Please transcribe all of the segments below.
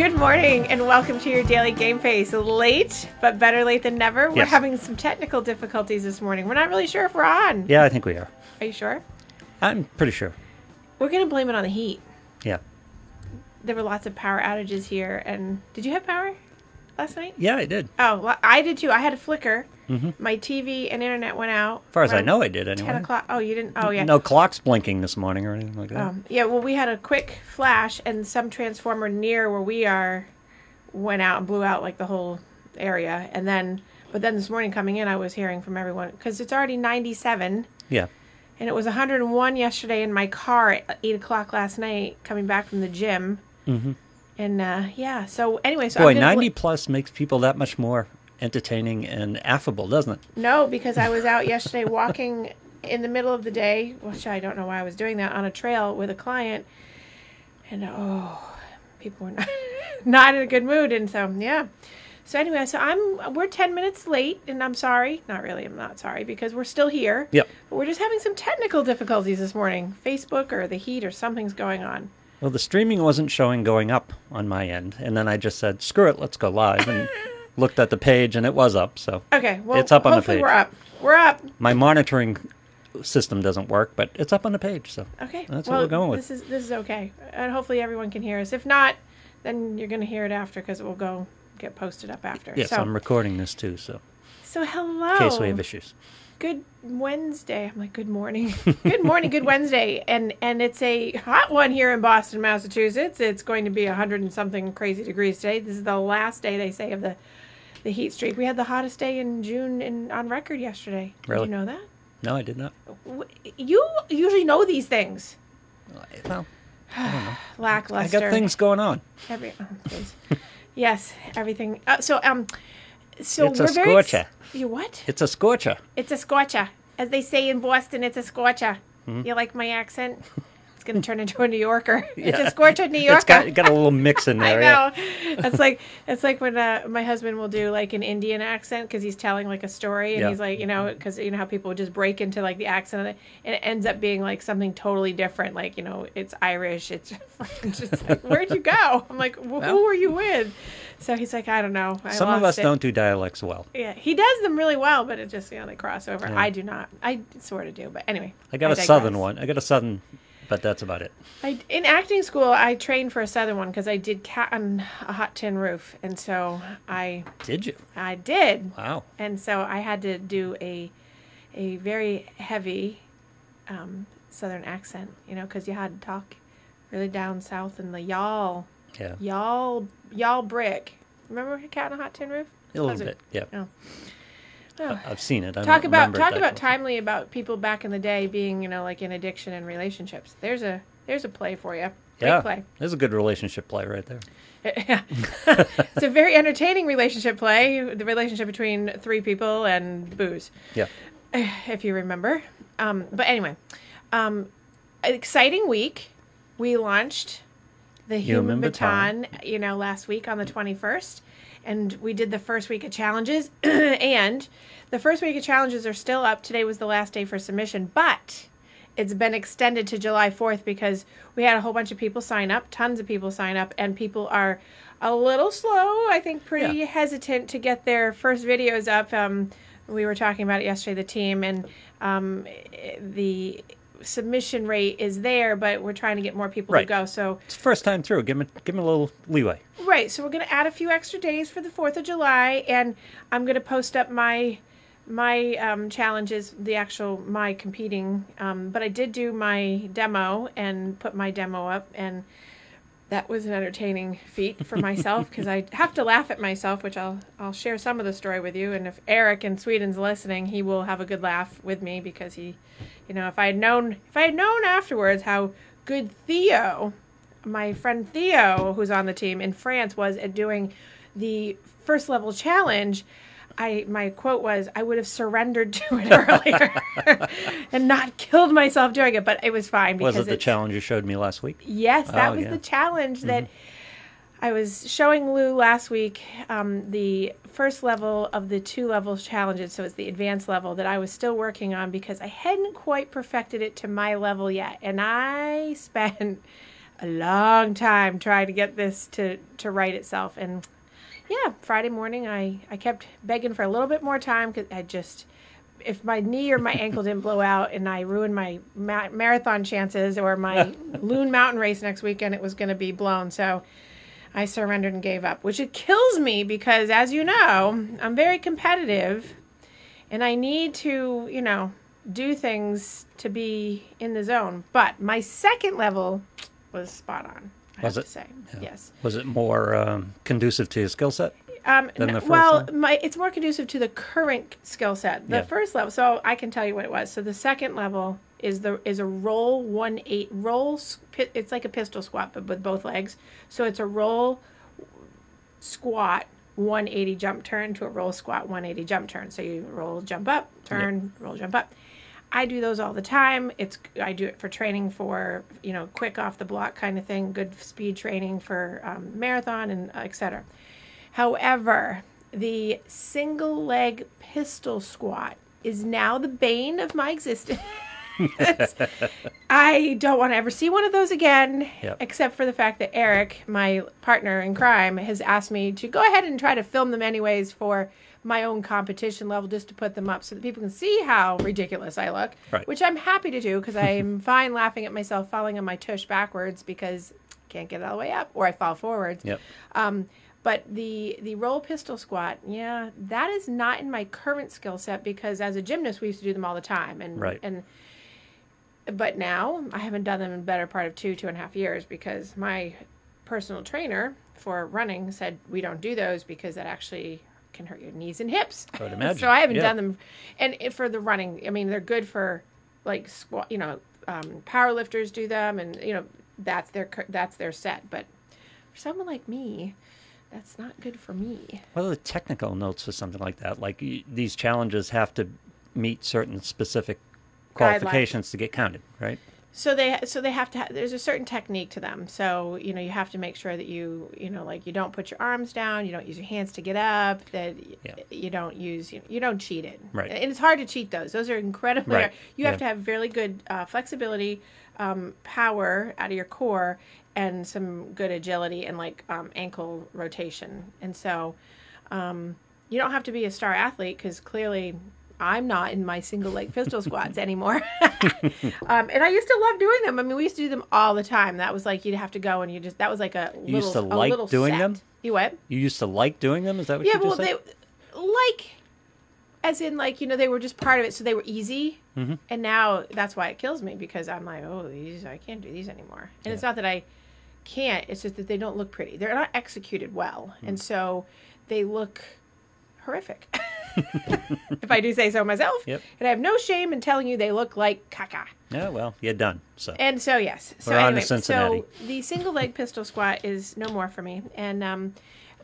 Good morning and welcome to your daily Game Face. Late, but better late than never. We're having some technical difficulties this morning. We're not really sure if we're on. Yeah, I think we are. Are you sure? I'm pretty sure. We're going to blame it on the heat. Yeah. There were lots of power outages here. And did you have power last night? Yeah, I did. Oh, well, I did too. I had a flicker. Mm-hmm. My TV and internet went out. As far as I know, I did anyway. 10 o'clock. Oh, you didn't? Oh, yeah. No clocks blinking this morning or anything like that. Yeah, well, we had a quick flash and some transformer near where we are went out and blew out like the whole area. But then this morning coming in, I was hearing from everyone because it's already 97. Yeah. And it was 101 yesterday in my car at 8 o'clock last night coming back from the gym. Mm-hmm. And yeah, so anyway. So Boy, 90 plus makes people that much more entertaining and affable, doesn't it? No, because I was out yesterday walking in the middle of the day, which I don't know why I was doing that, on a trail with a client. And people were not in a good mood. And so, yeah. So anyway, we're 10 minutes late, and I'm sorry. Not really, I'm not sorry, because we're still here. Yep. But we're just having some technical difficulties this morning. Facebook or the heat or something's going on. Well, the streaming wasn't showing going up on my end. And then I just said, screw it, let's go live. And looked at the page, and it was up. So okay, well, it's up on the page. We're up. We're up. My monitoring system doesn't work, but it's up on the page. So okay, that's what we're going with. This is okay. And hopefully everyone can hear us. If not, then you're going to hear it after because it will get posted up after. Yes, I'm recording this too, so hello. In case we have issues. Good Wednesday. I'm like, good morning. Good morning, good Wednesday. And it's a hot one here in Boston, Massachusetts. It's going to be 100 and something crazy degrees today. This is the last day, they say, of the heat streak. We had the hottest day in June on record yesterday. Really? Did you know that? No, I did not. You usually know these things. Well, I don't know. Lackluster. I got things going on. Yes, everything. So it's a scorcher. You what? It's a scorcher. It's a scorcher. As they say in Boston, it's a scorcher. Mm-hmm. You like my accent? It's going to turn into a New Yorker. Yeah. It's a scorcher New Yorker. It's got a little mix in there. I know. Yeah. It's like when my husband will do like an Indian accent because he's telling like a story and he's like, because you know how people would just break into like the accent and it ends up being like something totally different. Like, it's Irish, it's French. It's like, where'd you go? I'm like, who were you with? So he's like, I don't know. Some of us don't do dialects well. Yeah, he does them really well, but it just, they cross over. Yeah. I do not. I sort of do, but anyway. I got a southern one. But that's about it. In acting school, I trained for a southern one because I did Cat on a Hot Tin Roof, and so I... Did you? I did. Wow. And so I had to do a very heavy southern accent, because you had to talk really down south in the y'all. Yeah. Y'all brick. Remember Cat on a Hot Tin Roof? A little bit, yeah. Oh. I've seen it. Talk about timely about people back in the day being, like in addiction and relationships. There's a play for you. Great play. There's a good relationship play right there. Yeah. It's a very entertaining relationship play. The relationship between three people and booze. Yeah. If you remember. But anyway, exciting week. We launched the Human Baton, last week on the 21st. And we did the first week of challenges, and the first week of challenges are still up. Today was the last day for submission, but it's been extended to July 4th because we had a whole bunch of people sign up, tons of people sign up, and people are a little slow, I think pretty hesitant to get their first videos up. We were talking about it yesterday, the team, and the submission rate is there, but we're trying to get more people to go. So it's first time through. Give me a little leeway. Right. So we're going to add a few extra days for the 4th of July, and I'm going to post up my challenges, my competing. But I did do my demo and put my demo up, and that was an entertaining feat for myself because I have to laugh at myself, which I'll share some of the story with you. And if Eric in Sweden's listening, he will have a good laugh with me because he, if I had known afterwards how good Theo, my friend Theo, who's on the team in France, was at doing the first level challenge, my quote was, I would have surrendered to it earlier and not killed myself doing it, but it was fine. Because was it the challenge you showed me last week? Yes, that was the challenge that I was showing Lou last week, the first level of the 2 levels challenges, so it's the advanced level that I was still working on because I hadn't quite perfected it to my level yet, and I spent a long time trying to get this to right itself. And yeah, Friday morning I kept begging for a little bit more time because I just, if my knee or my ankle didn't blow out and I ruined my marathon chances or my Loon Mountain race next weekend, it was going to be blown. So I surrendered and gave up, which it kills me because, as you know, I'm very competitive and I need to, you know, do things to be in the zone. But my second level was spot on, I have to say. Yeah. Yes. Was it more conducive to your skill set? Well, it's more conducive to the current skill set. The Yeah. first level, so I can tell you what it was. So the second level is a roll 1-8 roll. It's like a pistol squat, but with both legs. So it's a roll squat 180 jump turn to a roll squat 180 jump turn. So you roll, jump up, turn, roll, jump up. I do those all the time. I do it for training for, you know, quick off the block kind of thing, good speed training for marathon and etc. However, the single leg pistol squat is now the bane of my existence. I don't want to ever see one of those again, except for the fact that Eric, my partner in crime, has asked me to go ahead and try to film them anyways for my own competition level, just to put them up so that people can see how ridiculous I look, which I'm happy to do because I'm fine laughing at myself falling on my tush backwards because I can't get it all the way up, or I fall forwards. But the roll pistol squat, yeah, that is not in my current skill set because as a gymnast we used to do them all the time, but now I haven't done them in the better part of 2.5 years because my personal trainer for running said we don't do those because that actually can hurt your knees and hips. I would imagine. So I haven't done them. And for the running, I mean, they're good for like squat, you know, power lifters do them, and you know that's their set. But for someone like me, that's not good for me. What are the technical notes for something like that? Like these challenges have to meet certain specific qualifications to get counted, right? So they have to there's a certain technique to them. So, you know, you have to make sure that you know, like you don't put your arms down, you don't use your hands to get up, that you don't use, you don't cheat it. Right. And it's hard to cheat those. Those are incredibly hard. You have to have really good flexibility, power out of your core, and some good agility and like ankle rotation. And so you don't have to be a star athlete because clearly I'm not in my single leg pistol squats anymore. And I used to love doing them. I mean, we used to do them all the time. That was like, you'd have to go and that was like a you used to like doing them? You what? You used to like doing them? Is that what you just said? As in like, you know, they were just part of it. So they were easy. Mm-hmm. And now that's why it kills me because I'm like, I can't do these anymore. And it's not that I can't, it's just that they don't look pretty. They're not executed well. And so they look horrific. If I do say so myself. Yep. And I have no shame in telling you they look like caca. Yeah, well, you're done. So. And so, yes. We're on to Cincinnati. So the single leg pistol squat is no more for me. And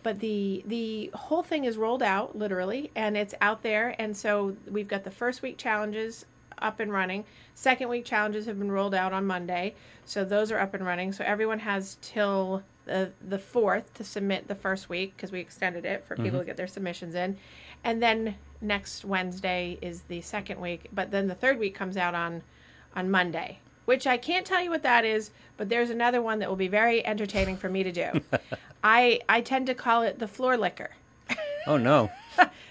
but the whole thing is rolled out, literally, and it's out there. And so we've got the first week challenges up and running. Second week challenges have been rolled out on Monday. So those are up and running. So everyone has till the 4th to submit the first week because we extended it for people to get their submissions in. And then next Wednesday is the second week. But then the third week comes out on Monday, which I can't tell you what that is, but there's another one that will be very entertaining for me to do. I tend to call it the floor licker. Oh, no.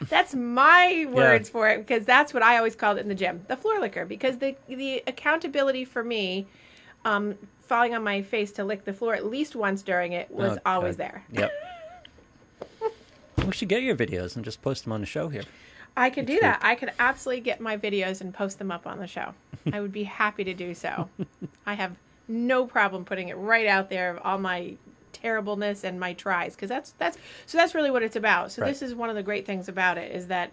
That's my words for it, because that's what I always called it in the gym, the floor licker, because the accountability for me, falling on my face to lick the floor at least once during it was always there. Yep. We should get your videos and just post them on the show here. I could do that. I could absolutely get my videos and post them up on the show. I would be happy to do so. I have no problem putting it right out there of all my terribleness and my tries, because that's really what it's about. So this is one of the great things about it, is that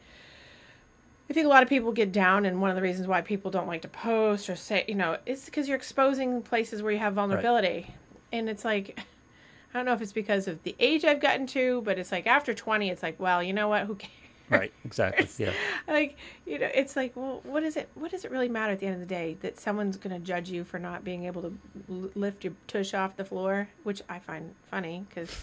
I think a lot of people get down, and one of the reasons why people don't like to post or say, you know, it's because you're exposing places where you have vulnerability. And it's like, I don't know if it's because of the age I've gotten to, but it's like after 20, it's like, well, you know what? Who cares? Right, exactly. Yeah. Like, you know, it's like, well, what does it really matter at the end of the day that someone's going to judge you for not being able to lift your tush off the floor, which I find funny because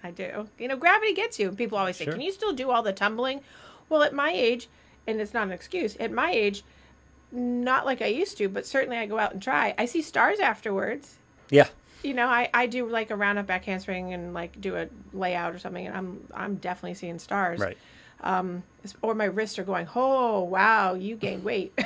I do. You know, gravity gets you. People always say, can you still do all the tumbling? Well, at my age, and it's not an excuse, at my age, not like I used to, but certainly I go out and try. I see stars afterwards. Yeah. you know, I do like a round-up back handspring and like do a layout or something, and I'm definitely seeing stars. Right. Or my wrists are going, oh wow, you gained weight.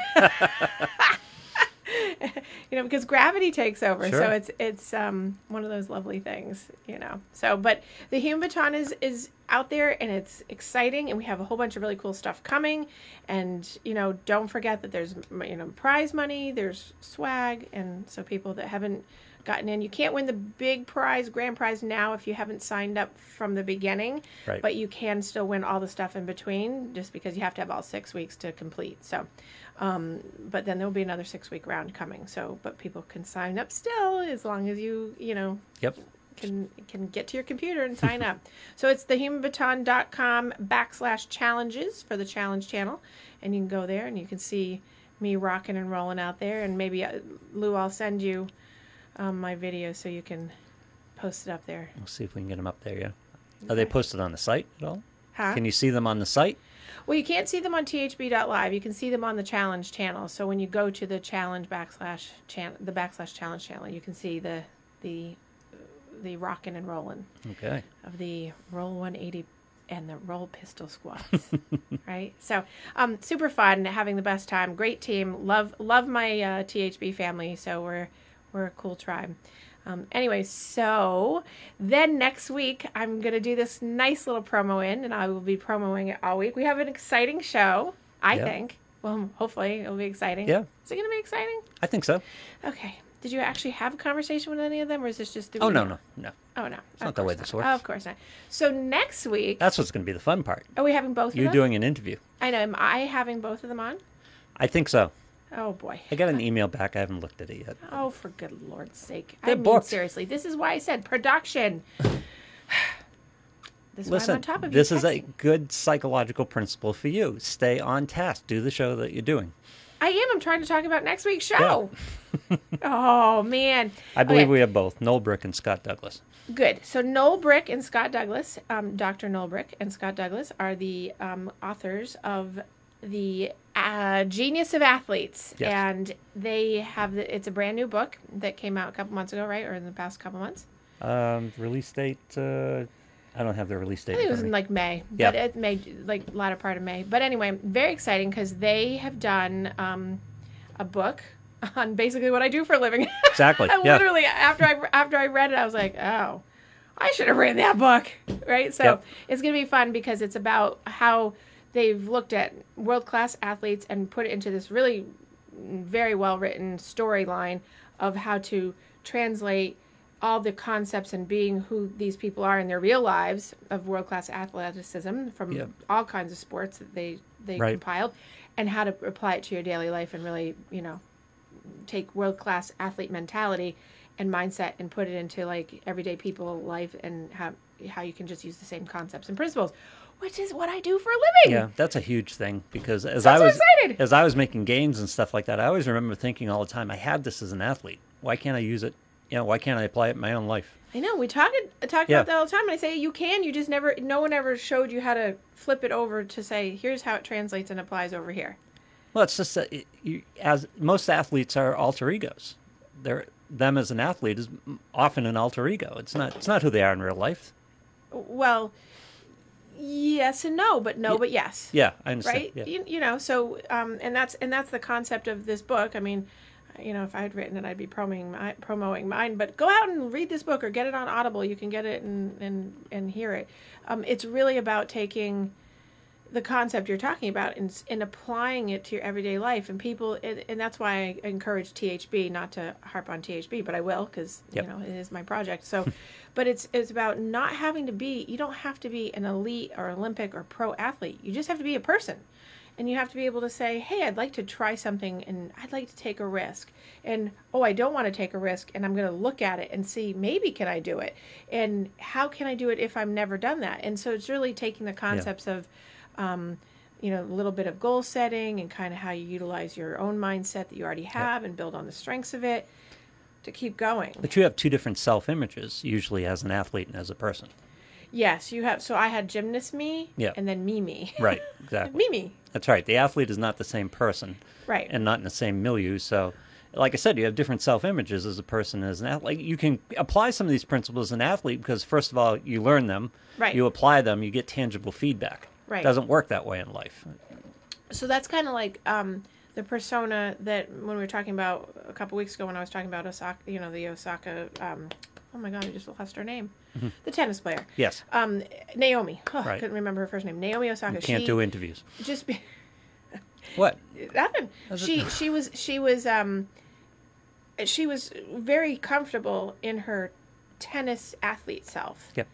You know, because gravity takes over. Sure. So it's one of those lovely things, you know. So, but the Human Baton is out there, and it's exciting, and we have a whole bunch of really cool stuff coming. And, you know, don't forget that there's, you know, prize money, there's swag, and so people that haven't gotten in, you can't win the big prize, grand prize now if you haven't signed up from the beginning. Right. But you can still win all the stuff in between, just because you have to have all 6 weeks to complete. So, but then there'll be another 6-week round coming. So, but people can sign up still as long as you know, Yep. can get to your computer and sign up. So it's thehumanbaton.com/challenges for the challenge channel, and you can go there and you can see me rocking and rolling out there. And maybe Lou, I'll send you my video so you can post it up there. We'll see if we can get them up there. Yeah. Are they posted on the site at all? Huh? Can you see them on the site? Well, you can't see them on thb.live. You can see them on the challenge channel. So when you go to the challenge /challenge channel, you can see the rocking and rolling Okay. of the Roll 180 and the Roll Pistol Squats. Right? So super fun, having the best time. Great team. Love my THB family. So we're a cool tribe. Anyway, so then next week I'm going to do this nice little promo and I will be promoing it all week. We have an exciting show, I think. Well, hopefully it'll be exciting. Yeah. Is it going to be exciting? I think so. Okay. Did you actually have a conversation with any of them, or is this just the Oh, video? no. Oh, no. It's not the way this works. Of course not. So next week... That's what's going to be the fun part. Are we having both of them? You're doing an interview. I know. Am I having both of them on? I think so. Oh, boy. I got an email back. I haven't looked at it yet. Oh, for good Lord's sake. They're I mean, booked. seriously, this is why I said production. This is why I'm Listen, on top of you. this is a texting. good psychological principle for you. Stay on task. Do the show that you're doing. I am. I'm trying to talk about next week's show. Oh, man. I believe Okay, we have both Noel Brick and Scott Douglas. Good. So Noel Brick and Scott Douglas, Dr. Noel Brick and Scott Douglas are the authors of the Genius of Athletes. Yes. And they have, it's a brand new book that came out a couple months ago, right? Or in the past couple months? Release date, I don't have the release date. I think it was in in front like May, Yeah. but it May, like latter part of May. But anyway, very exciting because they have done a book on basically what I do for a living. Exactly. I Yeah. literally after I read it, I was like, oh, I should have written that book, right? So Yep. it's gonna be fun because it's about how they've looked at world-class athletes and put it into this really very well-written storyline of how to translate all the concepts and being who these people are in their real lives of world-class athleticism from Yep. all kinds of sports that they Right. compiled, and how to apply it to your daily life and really, take world-class athlete mentality and mindset and put it into like everyday people life, and how you can just use the same concepts and principles, which is what I do for a living. Yeah, that's a huge thing because as So I I'm so was excited. as I was making gains and stuff like that, I always remember thinking all the time, I had this as an athlete. Why can't I use it? Why can't I apply it in my own life? I know, we talk Yeah. about that all the time, and I say you can, you just no one ever showed you how to flip it over to say, here's how it translates and applies over here. Well, it's just that as most athletes are alter egos. Them as an athlete is often an alter ego. It's not who they are in real life. Well, yes and no, but no, but yes. Yeah, I understand. Right? Yeah. And that's the concept of this book. I mean, if I had written it, I'd be promoting mine. But go out and read this book or get it on Audible. You can get it and hear it. It's really about taking the concept you're talking about and applying it to your everyday life. And people, and that's why I encourage THB, not to harp on THB, but I will because Yep. it is my project. So, but it's about not having to be. You don't have to be an elite or Olympic or pro athlete. You just have to be a person. And you have to be able to say, hey, I'd like to try something and I'd like to take a risk. And, I don't want to take a risk, and I'm going to look at it and see, maybe can I do it? And how can I do it if I've never done that? And so it's really taking the concepts of, a little bit of goal setting and kind of how you utilize your own mindset that you already have and build on the strengths of it to keep going. But you have two different self-images, usually as an athlete and as a person. Yes, you have. So I had gymnast me Yeah. and then me. Right, exactly. me. That's right. The athlete is not the same person. Right. And not in the same milieu. So like I said, you have different self-images as a person, as an athlete. You can apply some of these principles as an athlete because, first of all, you learn them, Right. you apply them, you get tangible feedback. Right. It doesn't work that way in life. So that's kind of like the persona that when we were talking about a couple weeks ago when I was talking about Osaka, the Osaka, oh my God, I just lost her name. The tennis player. Yes. Naomi. Oh, I Right. couldn't remember her first name. Naomi Osaka. You can't do interviews. Just be, What? nothing. She was very comfortable in her tennis athlete self. Yep.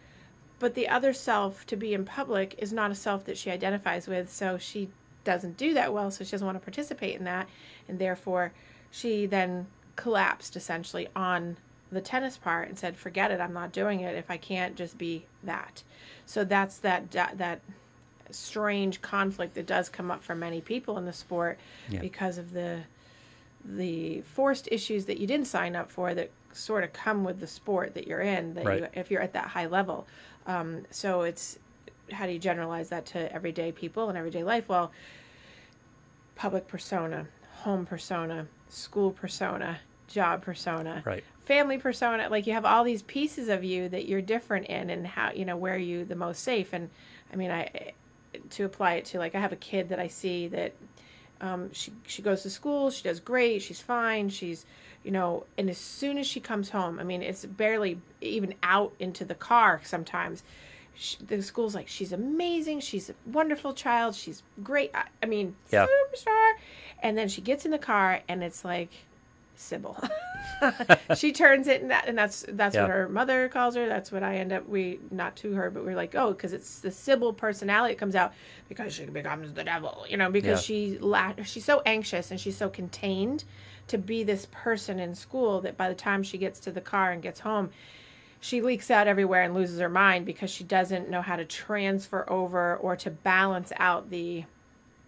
But the other self to be in public is not a self that she identifies with, so she doesn't do that well, so she doesn't want to participate in that, and therefore she then collapsed essentially on the tennis part and said, forget it, I'm not doing it if I can't just be that. So that's that strange conflict that does come up for many people in the sport because of the forced issues that you didn't sign up for that sort of come with the sport that you're in, that if you're at that high level. So it's, how do you generalize that to everyday people and everyday life? Well, public persona, home persona, school persona, job persona, family persona. Like you have all these pieces of you that you're different in, and how, where are you the most safe? And I mean, to apply it to, like, I have a kid that I see that she goes to school, she does great, she's fine, she's, and as soon as she comes home, I mean, it's barely even out into the car sometimes. The school's like, she's amazing, she's a wonderful child, she's great, I mean, superstar. And then she gets in the car, and it's like, Sybil. She turns it, and that's what her mother calls her. That's what I end up, not to her, but we're like, oh, because it's the Sybil personality that comes out because she becomes the devil, because she's so anxious and she's so contained to be this person in school that by the time she gets to the car and gets home, she leaks out everywhere and loses her mind because she doesn't know how to transfer over or to balance out the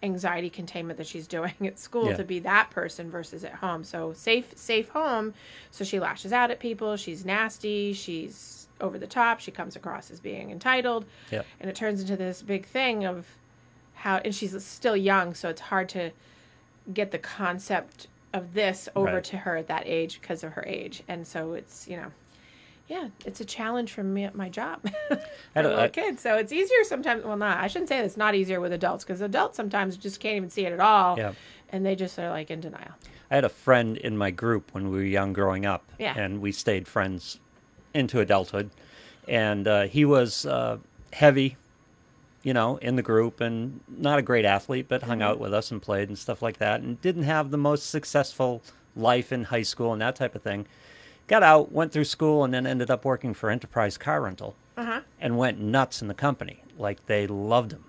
anxiety containment that she's doing at school to be that person versus at home. So safe home. So she lashes out at people. She's nasty. She's over the top. She comes across as being entitled. Yeah. And it turns into this big thing of how, and she's still young, so it's hard to get the concept of this over to her at that age because of her age. And so it's, it's a challenge for me at my job for little kids. So it's easier sometimes. Well, I shouldn't say it's not easier with adults, because adults sometimes just can't even see it at all. Yeah. And they just are like in denial. I had a friend in my group when we were young growing up, and we stayed friends into adulthood. And he was heavy, in the group, and not a great athlete, but hung out with us and played and stuff like that, and didn't have the most successful life in high school and that type of thing. Got out, went through school, and then ended up working for Enterprise Car Rental and went nuts in the company. Like, they loved him.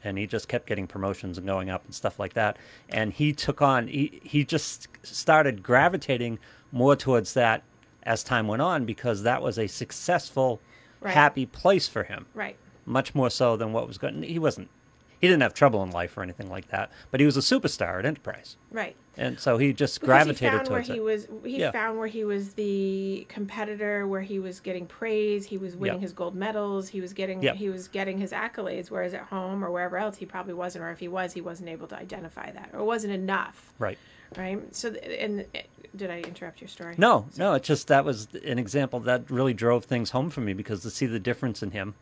And he just kept getting promotions and going up and stuff like that. And he took on, he just started gravitating more towards that as time went on, because that was a successful, happy place for him. Right. Much more so than what was going. He didn't have trouble in life or anything like that, but he was a superstar at Enterprise. Right. And so he just gravitated towards it. He found where he was the competitor, where he was getting praise, he was winning his gold medals, he was getting his accolades, whereas at home or wherever else he probably wasn't, or if he wasn't able to identify that, or it wasn't enough. Right. Right. So, and did I interrupt your story? No, it's just, that was an example that really drove things home for me, because to see the difference in him.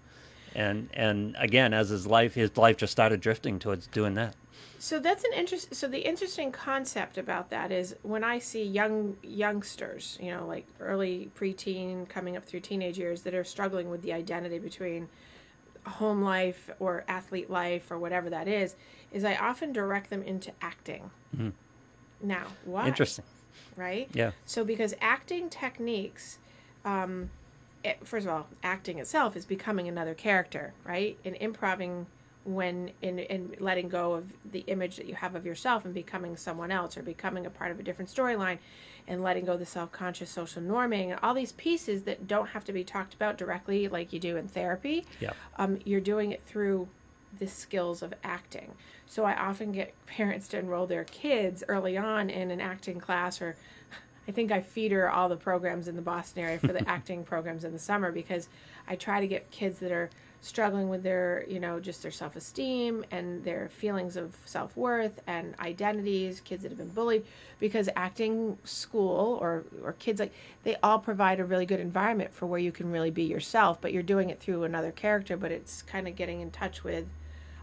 And again, as his life just started drifting towards doing that. So that's the interesting concept about that is when I see youngsters, like early preteen coming up through teenage years, that are struggling with the identity between home life or athlete life or whatever that is I often direct them into acting. Mm-hmm. Now, why? Interesting. Right? Yeah. So because acting techniques, first of all, acting itself is becoming another character, right? And improving when in letting go of the image that you have of yourself and becoming someone else, or becoming a part of a different storyline, and letting go of the self-conscious social norming, and all these pieces that don't have to be talked about directly like you do in therapy. Yeah. You're doing it through the skills of acting. So I often get parents to enroll their kids early on in an acting class, or I think I feed her all the programs in the Boston area for the acting programs in the summer, because I try to get kids that are struggling with their, just their self-esteem and their feelings of self-worth and identities, kids that have been bullied, because acting school or kids, like, they all provide a really good environment for where you can really be yourself, but you're doing it through another character, but it's kind of getting in touch with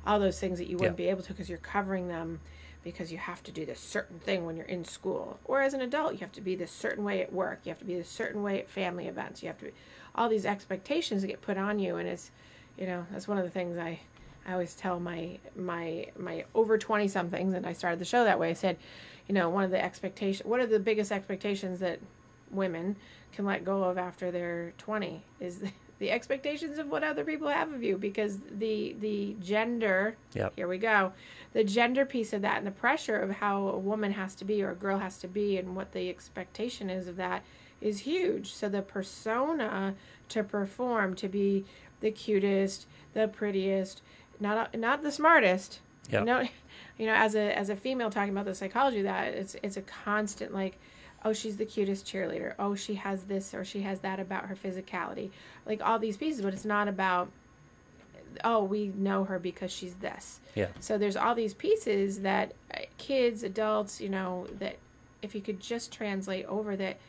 all those things that you wouldn't be able to, because you're covering them, because you have to do this certain thing when you're in school, or as an adult you have to be this certain way at work, you have to be this certain way at family events, you have to be, all these expectations that get put on you. And it's, that's one of the things I always tell my over 20 somethings, and I started the show that way. I said, one of the what are the biggest expectations that women can let go of after they're 20 is the expectations of what other people have of you, because the gender, here we go, the gender piece of that and the pressure of how a woman has to be or a girl has to be and what the expectation is of that is huge. So the persona to perform, to be the cutest, the prettiest, not the smartest. As a female, talking about the psychology of that, it's a constant, like, oh, she's the cutest cheerleader, oh, she has this or she has that about her physicality, like all these pieces, but it's not about, oh, we know her because she's this. So there's all these pieces that kids, adults, that if you could just translate over, that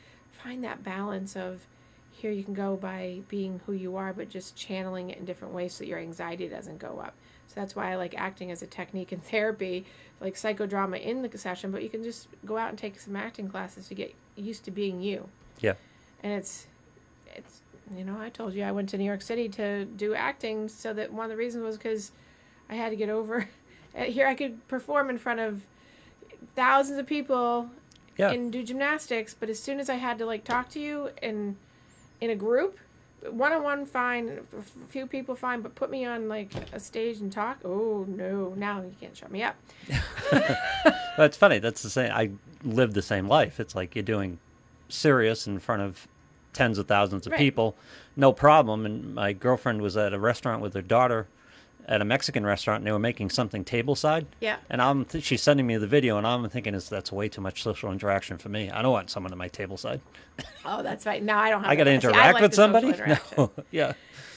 find that balance of, here you can go by being who you are, but just channeling it in different ways so that your anxiety doesn't go up. So that's why I like acting as a technique in therapy, like psychodrama in the session, but you can just go out and take some acting classes to get used to being you. And it's I told you I went to New York City to do acting, so that one of the reasons was because I had to get over here. I could perform in front of thousands of people and do gymnastics, but as soon as I had to, like, talk to you in a group, one-on-one fine, a few people fine, but put me on, like, a stage and talk, oh no, now you can't shut me up. Well, it's funny, that's the same, I lived the same life. It's like you're doing serious in front of tens of thousands of people, no problem. And my girlfriend was at a restaurant with her daughter, at a Mexican restaurant, and they were making something tableside. And she's sending me the video, and I'm thinking, that's way too much social interaction for me. I don't want someone at my tableside. Oh, that's right. No, I don't have. I got to interact with somebody. No,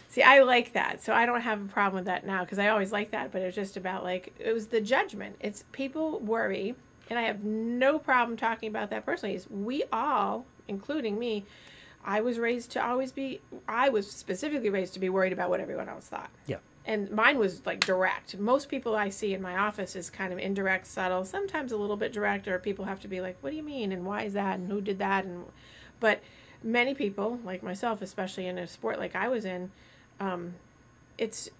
See, I like that, so I don't have a problem with that now, because I always like that. But it's just about, like, it was the judgment. It's people worry, and I have no problem talking about that personally. Is we all, including me, I was specifically raised to be worried about what everyone else thought. And mine was, like, direct. Most people I see in my office is kind of indirect, subtle, sometimes a little bit direct, or people have to be like, what do you mean, and why is that, and who did that? But many people, like myself, especially in a sport like I was in, it's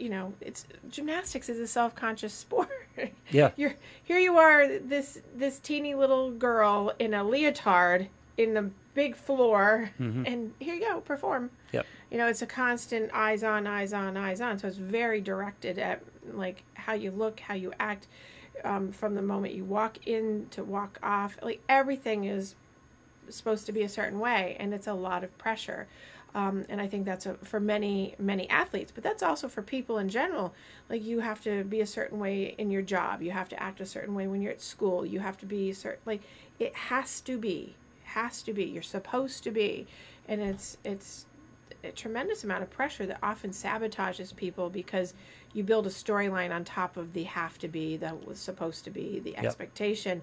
gymnastics is a self-conscious sport. Here you are, this teeny little girl in a leotard in the big floor, and here you go, perform. It's a constant eyes on, eyes on, eyes on. So it's very directed at, like, how you look, how you act, from the moment you walk in to walk off. Like, everything is supposed to be a certain way, and it's a lot of pressure. And I think that's for many, many athletes, but that's also for people in general. Like, you have to be a certain way in your job. You have to act a certain way when you're at school. You have to be certain, like, it has to be. You're supposed to be. And it's a tremendous amount of pressure that often sabotages people, because you build a storyline on top of the have to be, that was supposed to be, the expectation,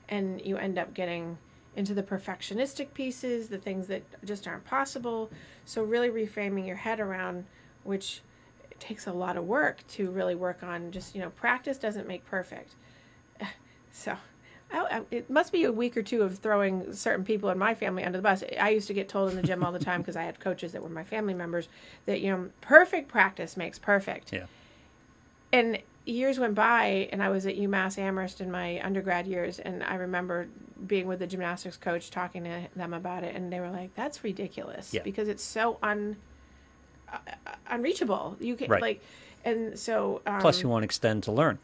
and you end up getting into the perfectionistic pieces, the things that just aren't possible. So really reframing your head around, which takes a lot of work to really work on. Just, practice doesn't make perfect. So it must be a week or two of throwing certain people in my family under the bus. I used to get told in the gym all the time, because I had coaches that were my family members, that, perfect practice makes perfect. And years went by, and I was at UMass Amherst in my undergrad years, and I remember being with the gymnastics coach, talking to them about it, and they were like, that's ridiculous, because it's so unreachable. You can like, and so plus you won't extend to learn,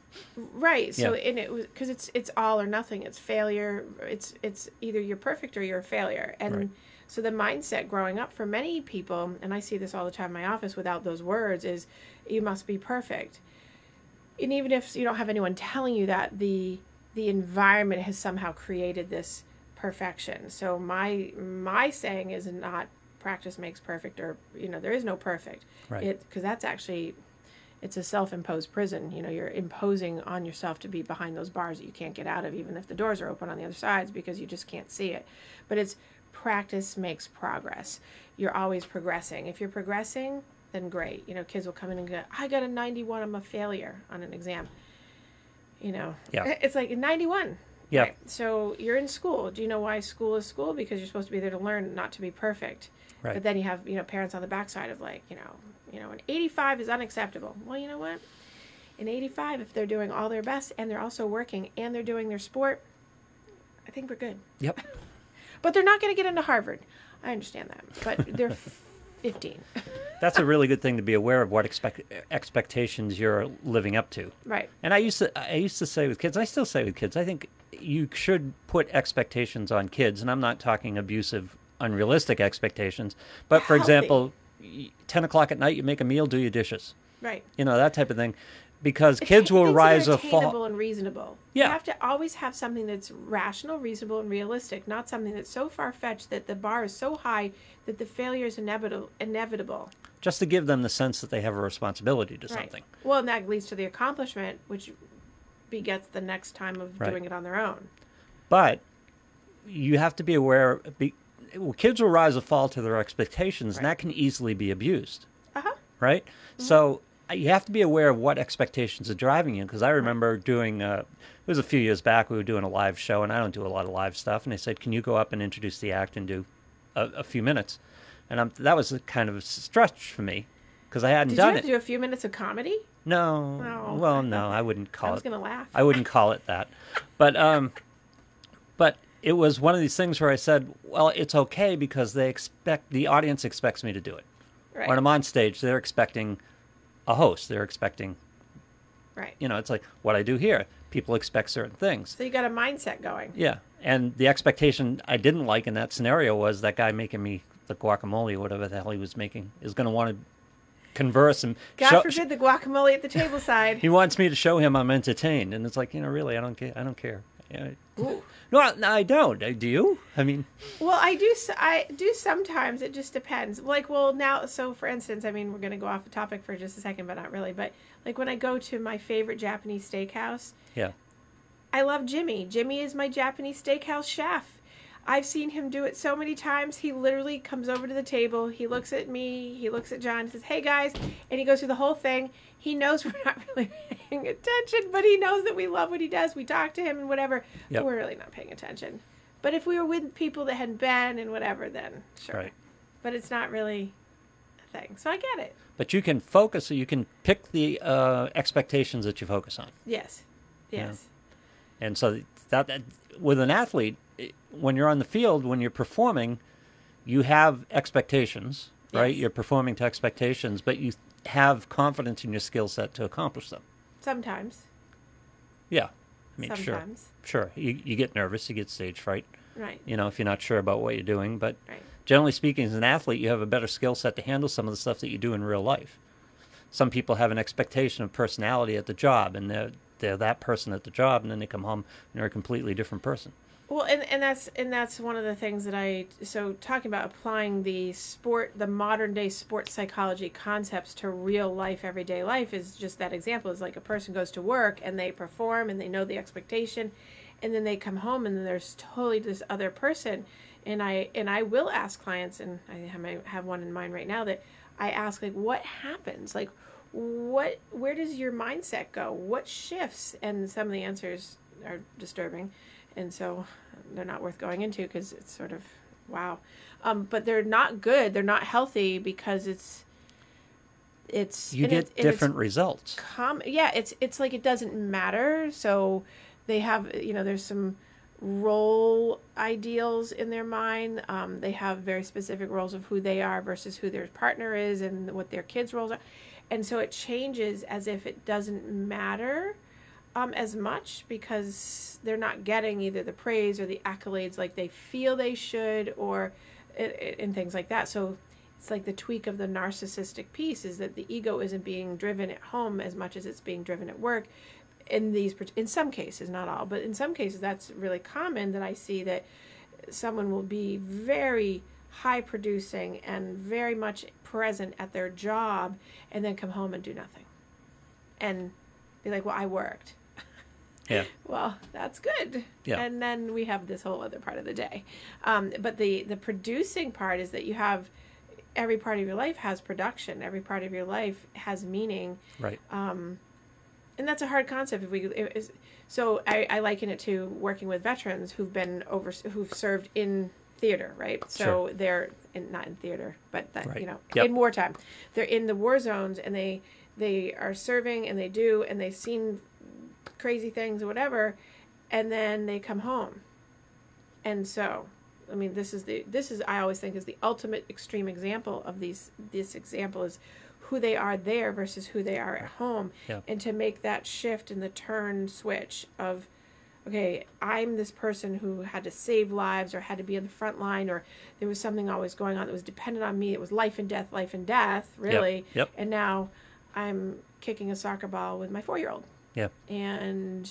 right? So and it was because it's all or nothing. It's failure. It's either you're perfect or you're a failure. And so the mindset growing up for many people, and I see this all the time in my office without those words, is you must be perfect. And even if you don't have anyone telling you that, the environment has somehow created this perfection. So my saying is not practice makes perfect, or there is no perfect. Right. Because that's actually, it's a self-imposed prison. You're imposing on yourself to be behind those bars that you can't get out of, even if the doors are open on the other sides, because you just can't see it. But it's practice makes progress. You're always progressing. If you're progressing, then great. Kids will come in and go, I got a 91, I'm a failure on an exam. Yeah. It's like 91. Yeah. Right? So you're in school. Do you know why school is school? Because you're supposed to be there to learn, not to be perfect. Right. But then you have, parents on the backside of like, an 85 is unacceptable. Well, you know what? An 85, if they're doing all their best and they're also working and they're doing their sport, I think we're good. Yep. But they're not going to get into Harvard. I understand that. But they're 15. That's a really good thing to be aware of, what expectations you're living up to. Right. And I used to say with kids, I still say with kids, I think you should put expectations on kids, and I'm not talking abusive, unrealistic expectations, but for example, 10 o'clock at night, you make a meal, do your dishes. Right. That type of thing. Because kids will rise or fall. Attainable and reasonable. Yeah. You have to always have something that's rational, reasonable, and realistic, not something that's so far-fetched that the bar is so high that the failure is inevitable. Just to give them the sense that they have a responsibility to something. Well, and that leads to the accomplishment, which begets the next time of doing it on their own. But you have to be aware, kids will rise or fall to their expectations, and that can easily be abused. Right? Mm-hmm. So you have to be aware of what expectations are driving you, because I remember doing, it was a few years back, we were doing a live show, and I don't do a lot of live stuff, and they said, can you go up and introduce the act and do a few minutes? And that was a kind of a stretch for me, because I hadn't done it. Did you have to do a few minutes of comedy? No. Oh, well, no, I wouldn't call it. I was going to laugh. I wouldn't call it that. But it was one of these things where I said, well, it's okay, because the audience expects me to do it. Right. When I'm on stage, they're expecting a host. They're expecting, right. It's like what I do here. People expect certain things. So you got a mindset going. Yeah. And the expectation I didn't like in that scenario was that guy making me the guacamole or whatever the hell he was making is going to want to converse and God forbid the guacamole at the table side. He wants me to show him I'm entertained, and it's like, really, I don't care. Ooh. No, I don't. Do you? I mean, well, I do sometimes. It just depends. Like, well, now, so for instance, I mean, we're going to go off the topic for just a second, but not really. But like when I go to my favorite Japanese steakhouse, yeah, I love Jimmy. Jimmy is my Japanese steakhouse chef. I've seen him do it so many times. He literally comes over to the table. He looks at me. He looks at John. Says, "Hey guys," and he goes through the whole thing. He knows we're not really paying attention, but he knows that we love what he does. We talk to him and whatever. Yep. But we're really not paying attention. But if we were with people that hadn't been and whatever, then sure. Right. But it's not really a thing. So I get it. But you can focus. You can pick the expectations that you focus on. Yes. Yes. Yeah. And so that with an athlete, when you're on the field, when you're performing, you have expectations, right? Yes. You're performing to expectations, but you have confidence in your skill set to accomplish them. Sometimes. Yeah. I mean, sometimes. Sure. You get nervous, you get stage fright. Right. If you're not sure about what you're doing. But right. Generally speaking, as an athlete, you have a better skill set to handle some of the stuff that you do in real life. Some people have an expectation of personality at the job, and they're that person at the job, and then they come home and they're a completely different person. Well, and that's one of the things that so talking about applying the modern day sports psychology concepts to real life, everyday life is just that example. Is like a person goes to work and they perform and they know the expectation, and then they come home and then there's totally this other person. And I will ask clients, and I have one in mind right now, that I ask, like, what happens? Like, where does your mindset go? What shifts? And some of the answers are disturbing. And so they're not worth going into because it's sort of, wow. But they're not good. They're not healthy because you get different results. It's like it doesn't matter. So they have, there's some role ideals in their mind. They have very specific roles of who they are versus who their partner is and what their kids' roles are. And so it changes as if it doesn't matter as much because they're not getting either the praise or the accolades like they feel they should, or and things like that. So it's like the tweak of the narcissistic piece is that the ego isn't being driven at home as much as it's being driven at work. In some cases, not all, but in some cases that's really common, that I see that someone will be very high producing and very much present at their job and then come home and do nothing and be like, well, I worked. Yeah. Well, that's good. Yeah. And then we have this whole other part of the day. But the producing part is that you have every part of your life has production. Every part of your life has meaning. Right. And that's a hard concept. So I liken it to working with veterans who've served in theater, right? So sure. they're not in theater, but right. In wartime, they're in the war zones and they are serving and they've seen crazy things or whatever, and then they come home. And so, I mean, this is I always think is the ultimate extreme example of this example is who they are there versus who they are at home. Yeah. And to make that shift and the turn switch of, okay, I'm this person who had to save lives or had to be on the front line, or there was something always going on that was dependent on me. It was life and death, really. Yep. And now I'm kicking a soccer ball with my 4-year-old. Yeah. And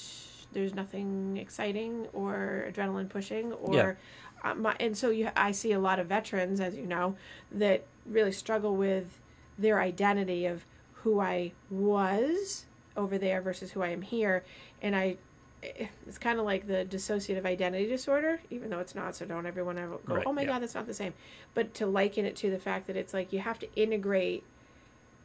there's nothing exciting or adrenaline pushing or and so I see a lot of veterans, as you know, that really struggle with their identity of who I was over there versus who I am here. And it's kind of like the dissociative identity disorder, even though it's not, so don't everyone ever go, right, oh my God, that's not the same. But to liken it to the fact that it's like you have to integrate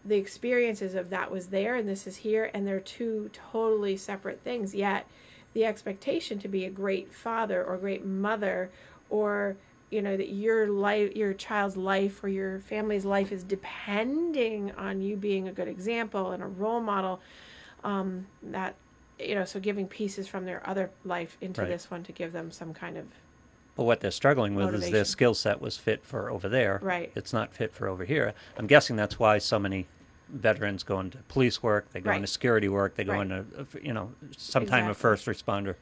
the experiences of that was there and this is here, and they're two totally separate things, yet the expectation to be a great father or great mother, or that your child's life or your family's life is depending on you being a good example and a role model, that so giving pieces from their other life into right. this one to give them some kind of But what they're struggling with motivation. is their skill set was fit for over there. Right. It's not fit for over here. I'm guessing that's why so many veterans go into police work, they go right. into security work, they go right. into, some exactly. time of first responder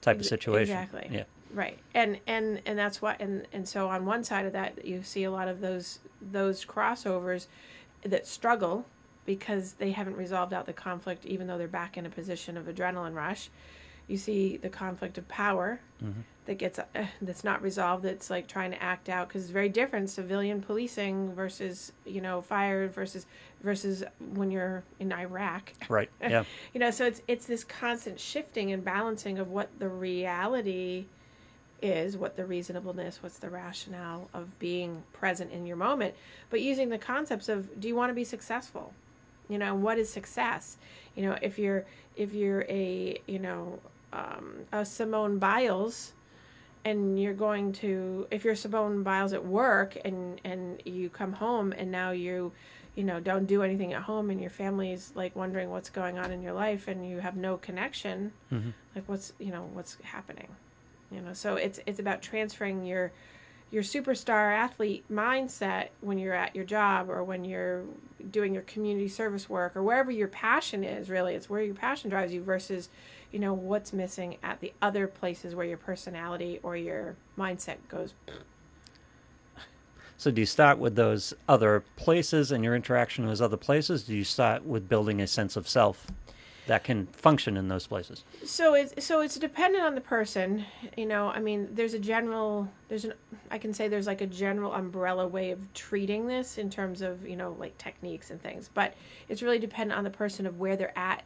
type of situation. Exactly. Yeah. Right. And that's why, and so on one side of that, you see a lot of those crossovers that struggle because they haven't resolved out the conflict, even though they're back in a position of adrenaline rush. You see the conflict of power Mm-hmm. that gets that's not resolved. That's like trying to act out, because it's very different. Civilian policing versus fire versus when you're in Iraq. Right. Yeah. So it's this constant shifting and balancing of what the reality is, what the reasonableness, what's the rationale of being present in your moment, but using the concepts of, do you want to be successful? What is success? If you're a Simone Biles, and if you're Simone Biles at work and you come home and now you don't do anything at home and your family's like wondering what's going on in your life and you have no connection, mm-hmm. like what's happening, so it's about transferring your superstar athlete mindset when you're at your job or when you're doing your community service work or wherever your passion is. Really, it's where your passion drives you versus what's missing at the other places where your personality or your mindset goes. So do you start with those other places and your interaction with those other places? Do you start with building a sense of self that can function in those places? So it's dependent on the person. I mean, there's like a general umbrella way of treating this in terms of, like techniques and things, but it's really dependent on the person of where they're at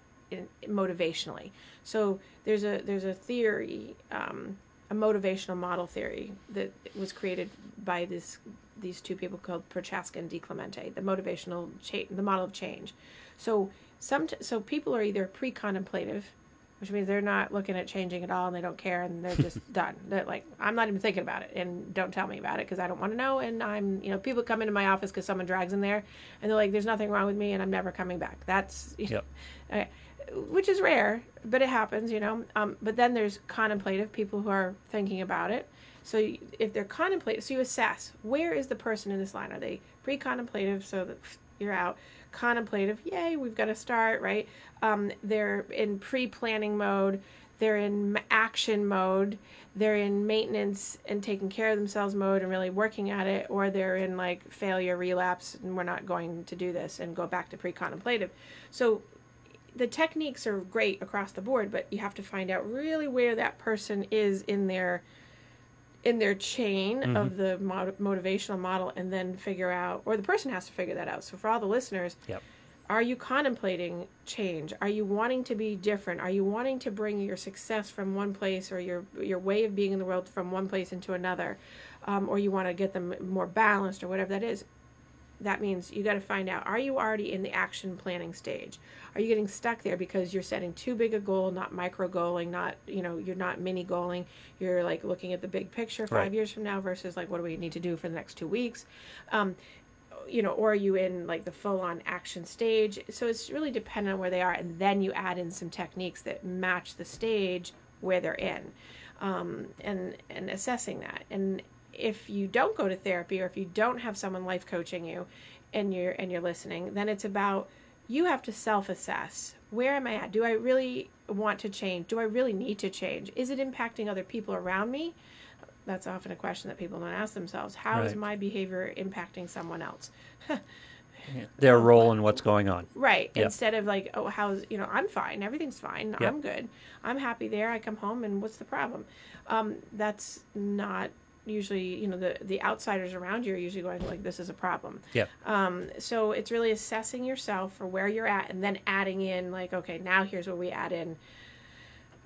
motivationally. So there's a theory, a motivational model theory that was created by these two people called Prochaska and DiClemente, the the model of change. So people are either pre-contemplative, which means they're not looking at changing at all and they don't care and they're just done. They're like, I'm not even thinking about it and don't tell me about it because I don't want to know. And I'm, people come into my office because someone drags them there and they're like, there's nothing wrong with me and I'm never coming back. That's, yep. Which is rare, but it happens, But then there's contemplative, people who are thinking about it. So if they're contemplative, so you assess, where is the person in this line? Are they pre-contemplative, so that you're out? Contemplative, yay, we've got to start, right? They're in pre-planning mode. They're in action mode. They're in maintenance and taking care of themselves mode and really working at it. Or they're in like failure, relapse, and we're not going to do this and go back to pre-contemplative. So the techniques are great across the board, but you have to find out really where that person is in their in their chain of the motivational model, and then figure out, or the person has to figure that out. So for all the listeners, are you contemplating change? Are you wanting to be different? Are you wanting to bring your success from one place, or your way of being in the world from one place into another? Or you want to get them more balanced, or whatever that is? That means you got to find out, are you already in the action planning stage? Are you getting stuck there because you're setting too big a goal, not micro goaling, not, you're not mini goaling. You're like looking at the big picture 5 years from now versus like, what do we need to do for the next 2 weeks? Or are you in like the full on action stage? So it's really dependent on where they are. And then you add in some techniques that match the stage where they're in, and assessing that. And if you don't go to therapy, or if you don't have someone life coaching you, and you're listening, then it's about, you have to self-assess. Where am I at? Do I really want to change? Do I really need to change? Is it impacting other people around me? That's often a question that people don't ask themselves. How is my behavior impacting someone else? Their role in what's going on. Right. Yep. Instead of like, oh, how's, I'm fine. Everything's fine. Yep. I'm good. I'm happy there. I come home, and what's the problem? That's not usually, the outsiders around you are usually going like, this is a problem. Yeah. So it's really assessing yourself for where you're at, and then adding in like, okay, now here's where we add in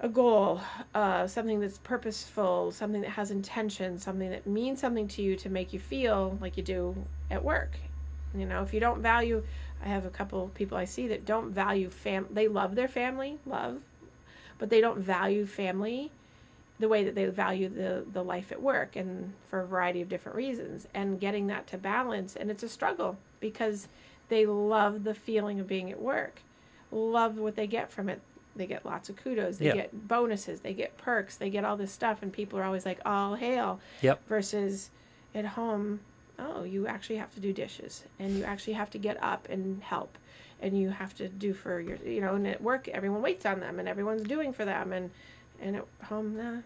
a goal, something that's purposeful, something that has intention, something that means something to you to make you feel like you do at work. If you don't value, I have a couple people I see that don't value they love their family, but they don't value family the way that they value the life at work, and for a variety of different reasons, and getting that to balance. And it's a struggle because they love the feeling of being at work, love what they get from it. They get lots of kudos, they get bonuses, they get perks, they get all this stuff, and people are always like, all hail. Versus at home, you actually have to do dishes, and you actually have to get up and help, and you have to do for your, and at work everyone waits on them, and everyone's doing for them, and at home,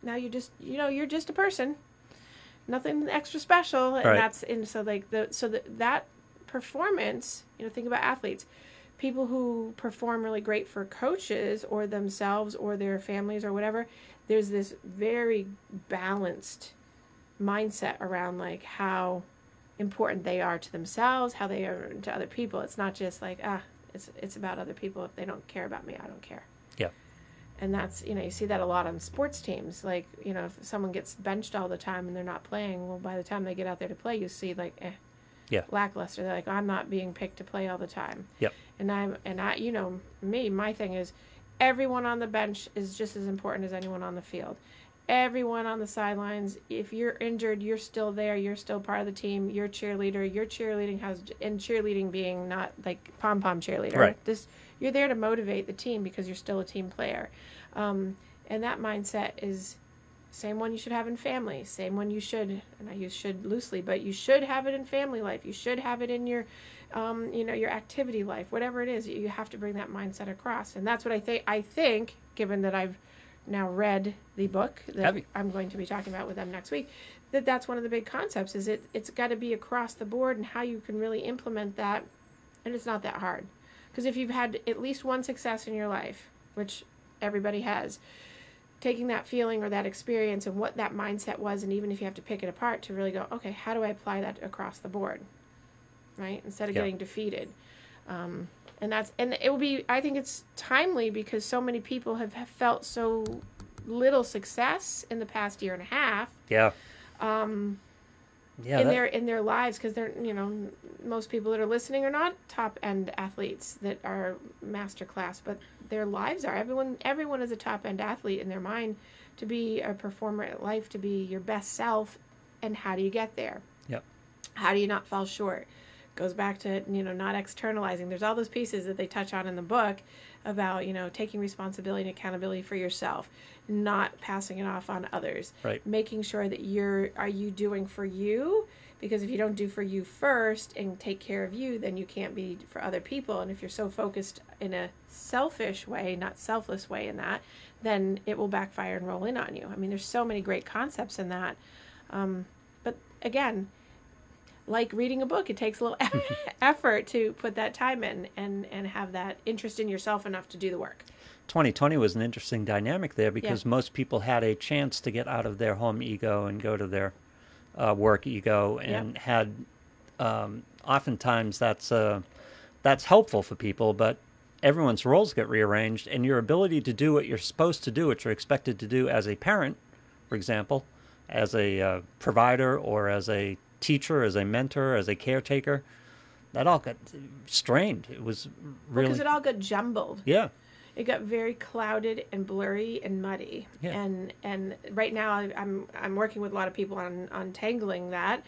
now you just, you're just a person, nothing extra special, and that performance, think about athletes, people who perform really great for coaches or themselves or their families or whatever. There's this very balanced mindset around like how important they are to themselves, how they are to other people. It's not just like, it's about other people. If they don't care about me, I don't care. Yeah. And that's, you see that a lot on sports teams. Like, if someone gets benched all the time and they're not playing, well, by the time they get out there to play, you see like, lackluster. They're like, I'm not being picked to play all the time. Yep. And I, my thing is, everyone on the bench is just as important as anyone on the field. Everyone on the sidelines, if you're injured, you're still there. You're still part of the team. You're cheerleader. Your cheerleading and cheerleading being not like pom-pom cheerleader. Right. You're there to motivate the team because you're still a team player. And that mindset is same one you should have in family. Same one you should, and I use should loosely, but you should have it in family life. You should have it in your, your activity life, whatever it is. You have to bring that mindset across. And that's what I think, given that I've now read the book that I'm going to be talking about with them next week, that's one of the big concepts is it's got to be across the board, and how you can really implement that. And it's not that hard, because if you've had at least one success in your life, which everybody has, taking that feeling or that experience and what that mindset was, and even if you have to pick it apart, to really go, okay, how do I apply that across the board, right? Instead of getting defeated. And it will be, I think it's timely because so many people have felt so little success in the past year and a half. Yeah. In their lives, because they're, most people that are listening are not top end athletes that are master class, but their lives are. Everyone is a top end athlete in their mind, to be a performer at life, to be your best self. And how do you get there? Yep. How do you not fall short? Goes back to, not externalizing. There's all those pieces that they touch on in the book about, taking responsibility and accountability for yourself, not passing it off on others, right? Making sure that are you doing for you? Because if you don't do for you first and take care of you, then you can't be for other people. And if you're so focused in a selfish way, not selfless way in that, then it will backfire and roll in on you. I mean, there's so many great concepts in that. But again, like reading a book. It takes a little effort to put that time in and have that interest in yourself enough to do the work. 2020 was an interesting dynamic there because most people had a chance to get out of their home ego and go to their work ego, and had oftentimes that's helpful for people, but everyone's roles get rearranged, and your ability to do what you're supposed to do, what you're expected to do as a parent, for example, as a provider or as a teacher, as a mentor, as a caretaker, that all got strained. It was really... Because it all got jumbled. Yeah. It got very clouded and blurry and muddy. Yeah. And right now I'm working with a lot of people on untangling that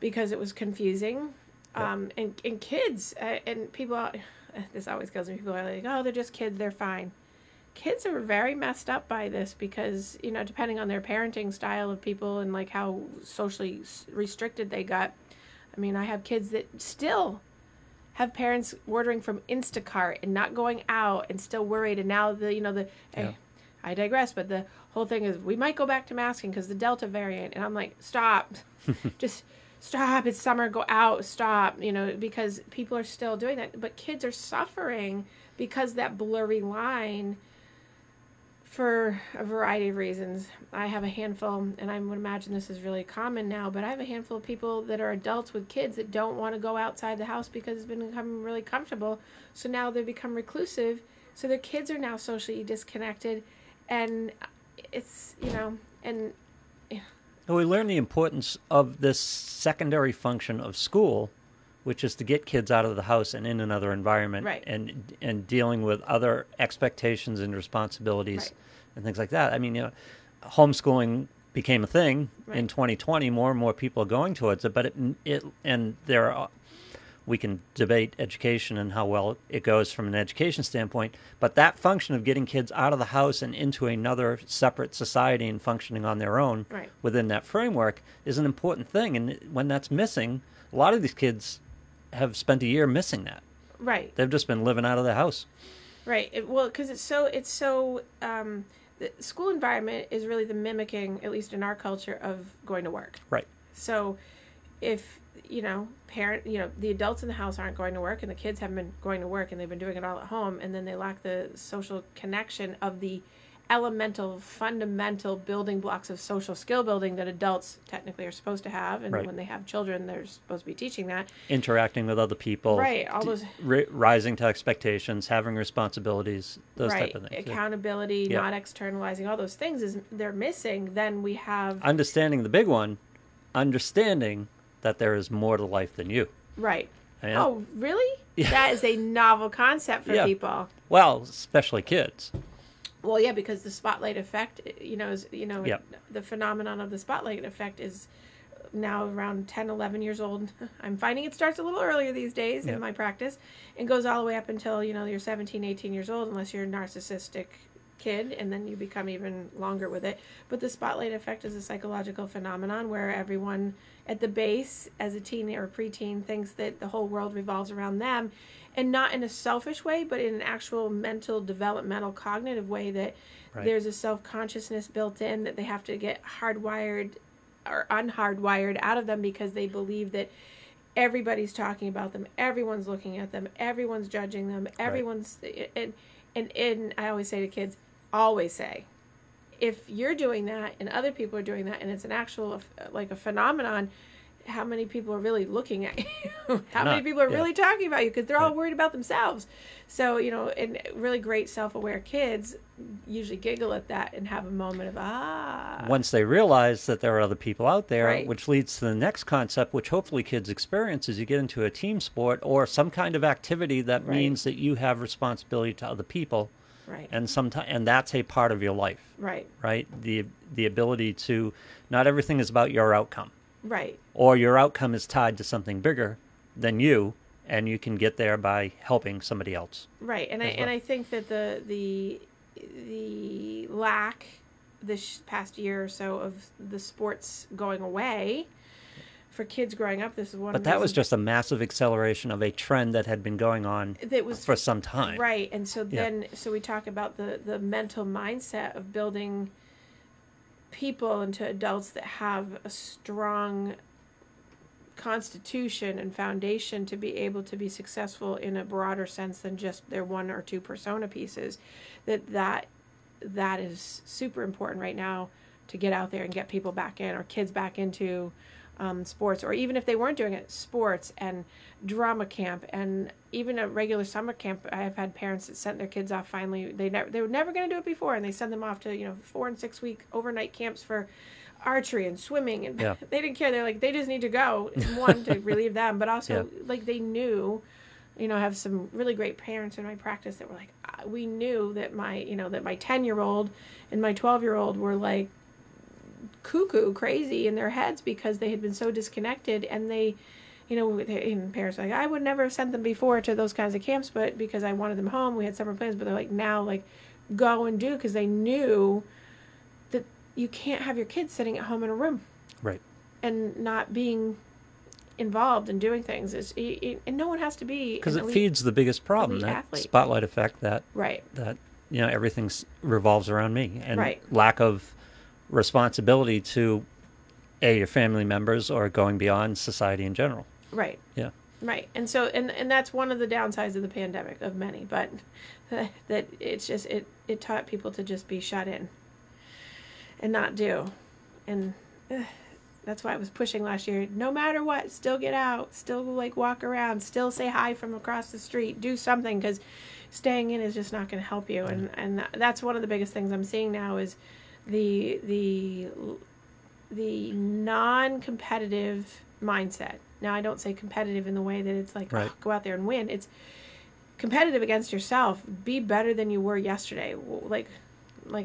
because it was confusing. And kids and people, this always kills me. People are like, oh, they're just kids, they're fine. Kids are very messed up by this because, you know, depending on their parenting style of people and like how socially restricted they got. I mean, I have kids that still have parents ordering from Instacart and not going out and still worried. And now I digress, but the whole thing is we might go back to masking because the Delta variant. And I'm like, stop, just stop. It's summer, go out, stop, you know, because people are still doing that. But kids are suffering because that blurry line for a variety of reasons. I have a handful, and I would imagine this is really common now, but I have a handful of people that are adults with kids that don't want to go outside the house because it's become really comfortable. So now they become reclusive. So their kids are now socially disconnected. And it's, you know, and... We learn the importance of this secondary function of school, which is to get kids out of the house and in another environment, right, and dealing with other expectations and responsibilities, right, and things like that. I mean, you know, homeschooling became a thing, right, in 2020. More and more people are going towards it, but we can debate education and how well it goes from an education standpoint, but that function of getting kids out of the house and into another separate society and functioning on their own, right, within that framework is an important thing. And when that's missing, a lot of these kids have spent a year missing that. Right. They've just been living out of the house. Right. Because the school environment is really the mimicking, at least in our culture, of going to work. Right. So if, you know, the adults in the house aren't going to work and the kids haven't been going to work and they've been doing it all at home, and then they lack the social connection of the elemental, fundamental building blocks of social skill building that adults technically are supposed to have, and right, when they have children, they're supposed to be teaching that. Interacting with other people, right? All those rising to expectations, having responsibilities, those right, type of things. Accountability, not externalizing, all those things they're missing. Then we have understanding the big one, understanding that there is more to life than you. Right. Oh, really? Yeah. That is a novel concept for people. Well, especially kids. Well, yeah, because the spotlight effect, the phenomenon of the spotlight effect is now around 10, 11 years old. I'm finding it starts a little earlier these days in my practice and goes all the way up until, you're 17, 18 years old, unless you're a narcissistic kid, and then you become even longer with it. But the spotlight effect is a psychological phenomenon where everyone at the base, as a teen or preteen, thinks that the whole world revolves around them. And not in a selfish way, but in an actual mental, developmental, cognitive way that there's a self-consciousness built in that they have to get hardwired or unhardwired out of them because they believe that everybody's talking about them, everyone's looking at them, everyone's judging them, everyone's... Right. And I always say to kids, always say, if you're doing that and other people are doing that and it's an actual, like a phenomenon, how many people are really looking at you? How many people are really talking about you? Because they're all worried about themselves. So, and really great self-aware kids usually giggle at that and have a moment of, Once they realize that there are other people out there, which leads to the next concept, which hopefully kids experience, is you get into a team sport or some kind of activity that means that you have responsibility to other people. Right. And that's a part of your life. Right. Right? The ability to, not everything is about your outcome. Right. Or your outcome is tied to something bigger than you, and you can get there by helping somebody else. Right. And I think that the lack this past year or so of the sports going away for kids growing up, this is one. But that was just a massive acceleration of a trend that had been going on for some time. Right. And so so we talk about the mental mindset of building people into adults that have a strong constitution and foundation to be able to be successful in a broader sense than just their 1 or 2 persona pieces, that is super important right now to get out there and get people back in, or kids back into sports, or even if they weren't doing it, sports and drama camp and even a regular summer camp. I have had parents that sent their kids off finally. They were never going to do it before, and they send them off to 4 and 6 week overnight camps for archery and swimming, and they didn't care. They're like, they just need to go, one, to relieve them, but also like they knew, I have some really great parents in my practice that were like, we knew that my 10-year-old and my 12-year-old were like cuckoo crazy in their heads because they had been so disconnected, and they parents were like, I would never have sent them before to those kinds of camps, but because I wanted them home, we had summer plans, but they're like, now, like, go and do, because they knew that you can't have your kids sitting at home in a room, right, and not being involved in doing things. And no one has to be, because it feeds the biggest problem, that athlete. Spotlight effect, that everything revolves around me, and lack of responsibility to your family members, or going beyond society in general. Right. Yeah. Right. And so, and that's one of the downsides of the pandemic, of many, but that it's just, it taught people to just be shut in and not do. And that's why I was pushing last year, no matter what, still get out, still like walk around, still say hi from across the street, do something, because staying in is just not going to help you. And that's one of the biggest things I'm seeing now is the non-competitive mindset. Now, I don't say competitive in the way that it's like, go out there and win. It's competitive against yourself. Be better than you were yesterday. Like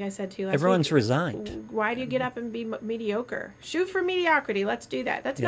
I said to you last Everyone's week, resigned. Why do you get up and be mediocre? Shoot for mediocrity. Let's do that. That's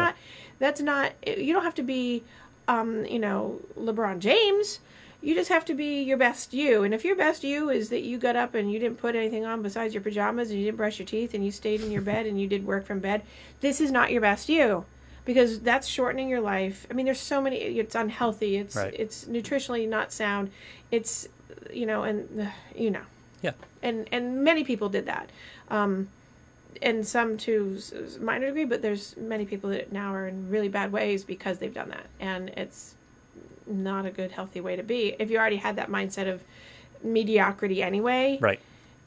not, you don't have to be, LeBron James. You just have to be your best you. And if your best you is that you got up and you didn't put anything on besides your pajamas, and you didn't brush your teeth, and you stayed in your bed and you did work from bed, this is not your best you, because that's shortening your life. I mean, there's so many, it's unhealthy. It's nutritionally not sound. It's, Yeah. And many people did that. And some to a minor degree, but there's many people that now are in really bad ways because they've done that. And it's not a good, healthy way to be. If you already had that mindset of mediocrity anyway, right,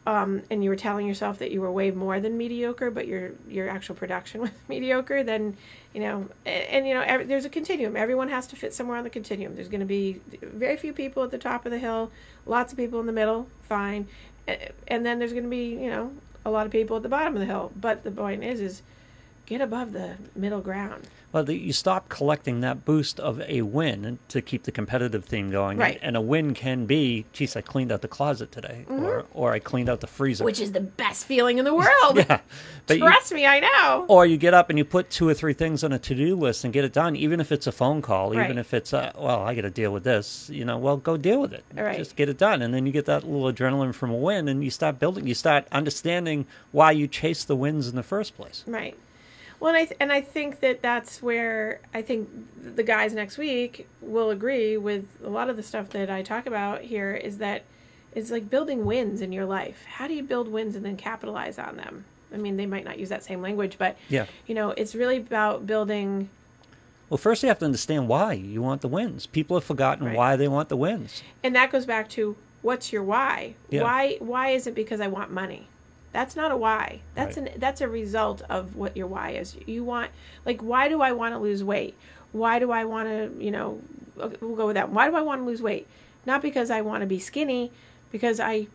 and you were telling yourself that you were way more than mediocre, but your actual production was mediocre, then there's a continuum. Everyone has to fit somewhere on the continuum. There's going to be very few people at the top of the hill, lots of people in the middle, fine, and then there's going to be a lot of people at the bottom of the hill. But the point is get above the middle ground. Well, you stop collecting that boost of a win to keep the competitive theme going. Right. And a win can be, geez, I cleaned out the closet today, or I cleaned out the freezer. Which is the best feeling in the world. Yeah. But Trust me, I know. Or you get up and you put 2 or 3 things on a to-do list and get it done, even if it's a phone call, even if it's, I got to deal with this, well, go deal with it. Right. Just get it done. And then you get that little adrenaline from a win, and you start building, you start understanding why you chase the wins in the first place. Right. Well, and I think that's where I think the guys next week will agree with a lot of the stuff that I talk about here, is that it's like building wins in your life. How do you build wins and then capitalize on them? I mean, they might not use that same language, but it's really about building. Well, first you have to understand why you want the wins. People have forgotten why they want the wins. And that goes back to, what's your why? Yeah. Why is it because I want money? That's not a why. That's a result of what your why is. You want, like, why do I want to lose weight? Why do I want to, we'll go with that. Why do I want to lose weight? Not because I want to be skinny, because I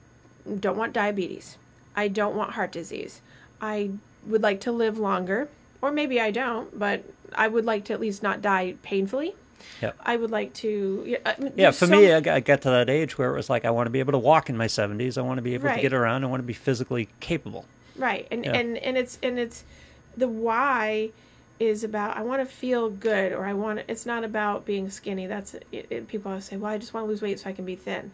don't want diabetes. I don't want heart disease. I would like to live longer, or maybe I don't, but I would like to at least not die painfully. Yep. I would like to. For me, I got to that age where it was like, I want to be able to walk in my 70s. I want to be able to get around. I want to be physically capable. Right, and it's the why is about, I want to feel good, or I want. It's not about being skinny. That's people always say, well, I just want to lose weight so I can be thin.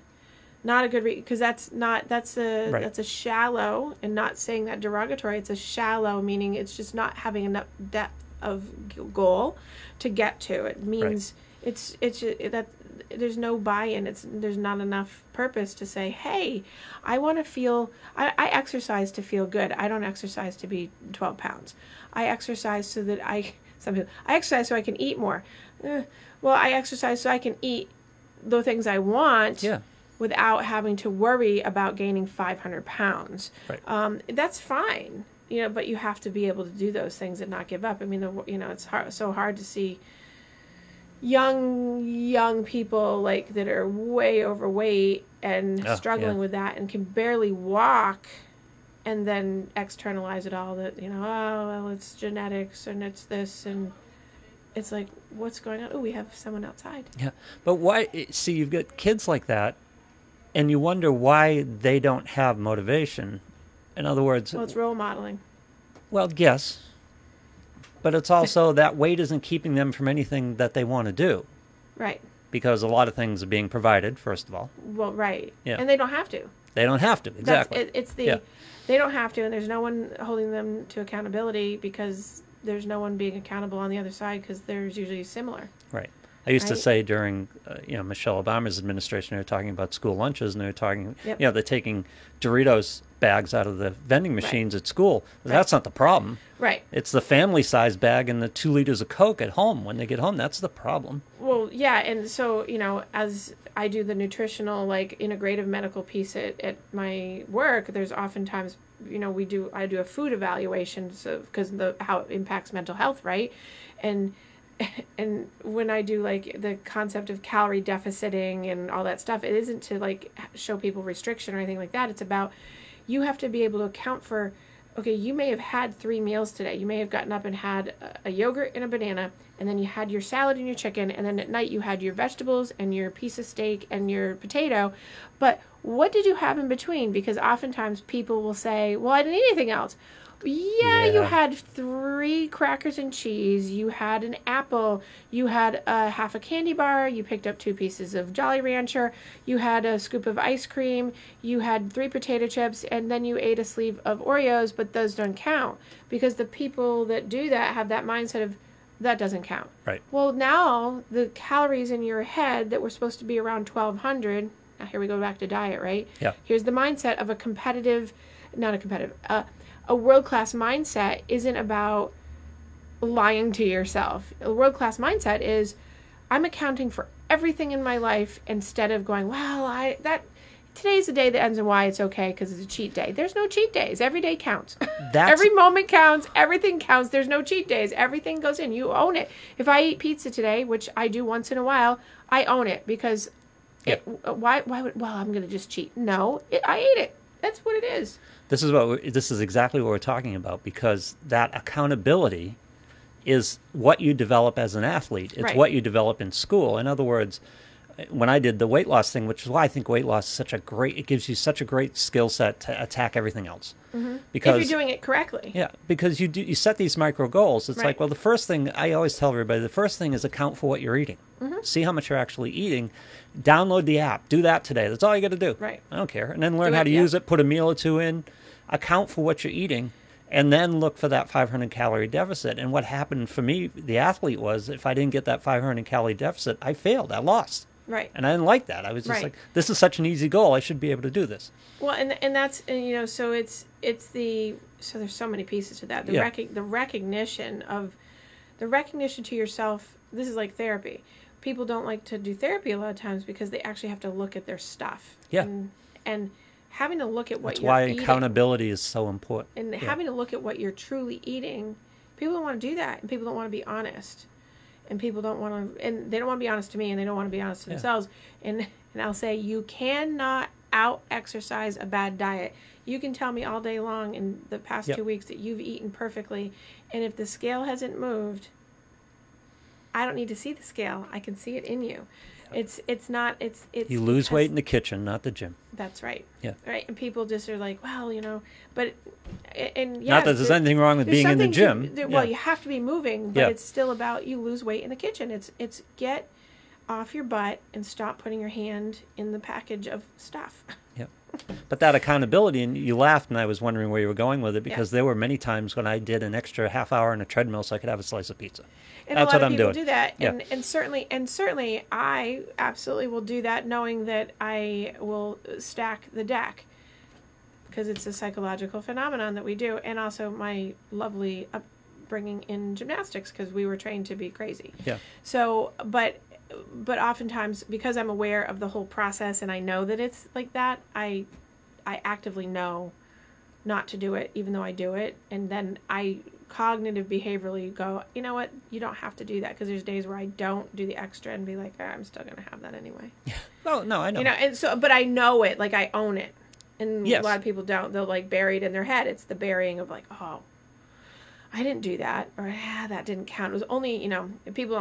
Not a good because that's a shallow, and not saying that derogatory. It's a shallow, meaning it's just not having enough depth of goal to get to. It means it's that there's no buy-in. There's not enough purpose to say, hey, I want to feel. I exercise to feel good. I don't exercise to be 12 pounds. I exercise so that Some people, I exercise so I can eat more. Well, I exercise so I can eat the things I want without having to worry about gaining 500 pounds. Right. That's fine, but you have to be able to do those things and not give up. I mean, it's so hard to see young people like that are way overweight and struggling with that and can barely walk, and then externalize it all that, oh, well, it's genetics and it's this, and it's like, what's going on? Oh, we have someone outside. Yeah. But why? See, you've got kids like that, and you wonder why they don't have motivation. In other words... Well, it's role modeling. Well, yes. But it's also that weight isn't keeping them from anything that they want to do. Right. Because a lot of things are being provided, first of all. Well, right. Yeah. And they don't have to. They don't have to, exactly. They don't have to, and there's no one holding them to accountability because there's no one being accountable on the other side because they're usually similar. Right. I used to say during, Michelle Obama's administration, they were talking about school lunches, and they were talking, they're taking Doritos bags out of the vending machines at school. That's not the problem. Right. It's the family-size bag and the 2 liters of Coke at home. When they get home, that's the problem. Well, yeah, and so, as I do the nutritional, integrative medical piece at my work, there's oftentimes, I do a food evaluation because how it impacts mental health, right? And when I do the concept of calorie deficiting and all that stuff, it isn't to show people restriction or anything like that. It's about, you have to be able to account for, okay, you may have had 3 meals today. You may have gotten up and had a yogurt and a banana, and then you had your salad and your chicken, and then at night you had your vegetables and your piece of steak and your potato. But what did you have in between? Because oftentimes people will say, well, I didn't eat anything else. Yeah, you had 3 crackers and cheese, you had an apple, you had half a candy bar, you picked up 2 pieces of Jolly Rancher, you had a scoop of ice cream, you had 3 potato chips, and then you ate a sleeve of Oreos, but those don't count. Because the people that do that have that mindset of, that doesn't count. Right. Well, now the calories in your head that were supposed to be around 1,200, now here we go back to diet, right? Yeah. Here's the mindset of a world-class mindset isn't about lying to yourself. A world-class mindset is, I'm accounting for everything in my life instead of going, well, today's the day that ends in Y, it's okay because it's a cheat day. There's no cheat days. Every day counts. Every moment counts. Everything counts. There's no cheat days. Everything goes in. You own it. If I eat pizza today, which I do once in a while, I own it because why would, I'm going to just cheat. No, I ate it. That's what it is. This is exactly what we're talking about, because that accountability is what you develop as an athlete. It's what you develop in school. In other words, when I did the weight loss thing, which is why I think weight loss is it gives you such a great skill set to attack everything else. Mm-hmm. Because if you're doing it correctly. Yeah, because you set these micro goals. It's like, well, the first thing I always tell everybody, the first thing is account for what you're eating. Mm-hmm. See how much you're actually eating. Download the app. Do that today. That's all you got to do. Right. I don't care. And then learn how to use it. Put a meal or 2 in. Account for what you're eating, and then look for that 500 calorie deficit. And what happened for me, the athlete, was if I didn't get that 500 calorie deficit, I failed. I lost. Right. And I didn't like that. I was just like, this is such an easy goal. I should be able to do this. Well, and that's, so so there's so many pieces to that. The recognition to yourself. This is like therapy. People don't like to do therapy a lot of times because they actually have to look at their stuff. Yeah. And having to look at what That's you're why eating, accountability is so important. and having to look at what you're truly eating, people don't want to do that, and people don't want to be honest, and people don't want to, and they don't want to be honest to me, and they don't want to be honest to themselves. And I'll say, you cannot out-exercise a bad diet. You can tell me all day long in the past 2 weeks that you've eaten perfectly, and if the scale hasn't moved, I don't need to see the scale. I can see it in you. It's you lose weight in the kitchen, not the gym. That's right. Yeah. Right. And people just are like, well, but not that there's anything wrong with being in the gym. Well, you have to be moving, but it's still about you lose weight in the kitchen. It's get off your butt and stop putting your hand in the package of stuff. Yeah. But that accountability, and you laughed, and I was wondering where you were going with it, because there were many times when I did an extra half hour on a treadmill so I could have a slice of pizza. And that's what I'm doing. Do that, and certainly, I absolutely will do that, knowing that I will stack the deck, because it's a psychological phenomenon that we do, and also my lovely bringing in gymnastics because we were trained to be crazy. Yeah. So, but oftentimes because I'm aware of the whole process and I know that it's like that, I actively know not to do it, even though I do it, and then I cognitive behaviorally go, you know what, you don't have to do that, because there's days where I don't do the extra and be like, I'm still gonna have that anyway. Yeah. Oh no, I know. You know, and so, but I know it, like I own it, and yes. a lot of people don't. They'll like bury it in their head. It's the burying of like, oh, I didn't do that, or that didn't count. It was only, you know, people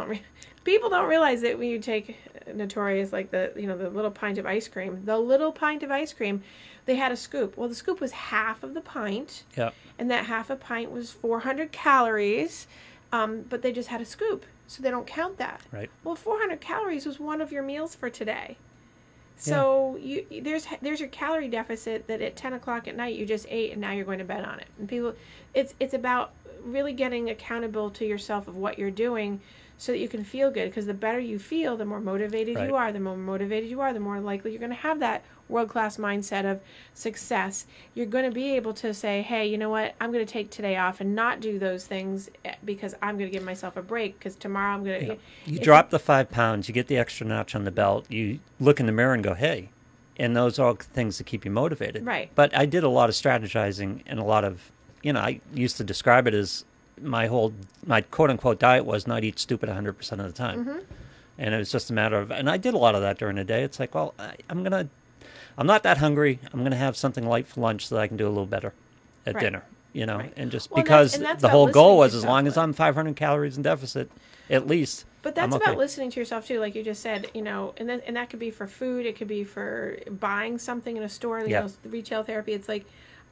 don't realize that when you take Notorious, like the little pint of ice cream, they had a scoop. Well, the scoop was half of the pint. Yep. And that half a pint was 400 calories, but they just had a scoop, so they don't count that. Right. Well, 400 calories was one of your meals for today. So there's your calorie deficit that at 10 o'clock at night you just ate, and now you're going to bed on it. And people, it's about really getting accountable to yourself of what you're doing, so that you can feel good. Because the better you feel, the more motivated right. you are. The more motivated you are, the more likely you're going to have that world-class mindset of success. You're going to be able to say, hey, you know what? I'm going to take today off and not do those things because I'm going to give myself a break, because tomorrow I'm going to... Yeah. You drop the 5 pounds, you get the extra notch on the belt, you look in the mirror and go, hey, and those are all things that keep you motivated. Right. But I did a lot of strategizing and a lot of, I used to describe it as my quote-unquote diet was not eat stupid 100% of the time. Mm-hmm. And it was just a matter of, and I did a lot of that during the day. It's like, well, I'm not that hungry. I'm going to have something light for lunch so that I can do a little better at right. dinner, Right. and just well, because that's the whole goal was as yourself, long as I'm 500 calories in deficit, at least. But that's okay. about listening to yourself too, like you just said, and that could be for food. It could be for buying something in a store, the retail therapy. It's like,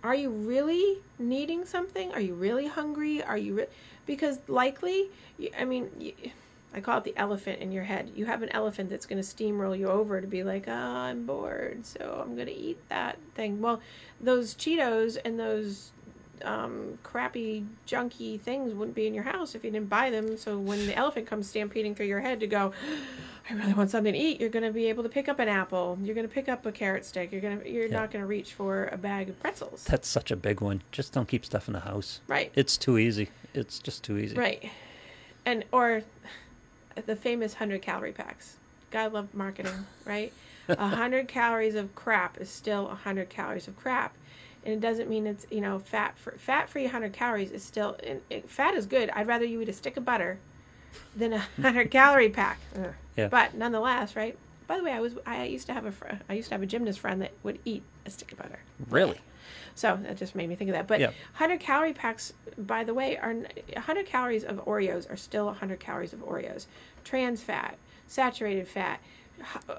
are you really needing something? Are you really hungry? Because likely, I call it the elephant in your head. You have an elephant that's going to steamroll you over to be like, I'm bored, so I'm going to eat that thing. Well, those Cheetos and those crappy, junky things wouldn't be in your house if you didn't buy them. So when the elephant comes stampeding through your head to go, I really want something to eat, you're going to be able to pick up an apple. You're going to pick up a carrot stick. You're not going to reach for a bag of pretzels. That's such a big one. Just don't keep stuff in the house. Right. It's too easy. It's just too easy. Right. Or the famous 100-calorie packs. God love marketing, right? 100 calories of crap is still 100 calories of crap. And it doesn't mean it's, fat-free 100 calories is still, fat is good. I'd rather you eat a stick of butter than a 100-calorie pack. Yeah. But nonetheless, right? By the way, I used to have a gymnast friend that would eat a stick of butter. Really? So that just made me think of that. But 100-calorie packs, by the way, 100 calories of Oreos are still 100 calories of Oreos. Trans fat, saturated fat,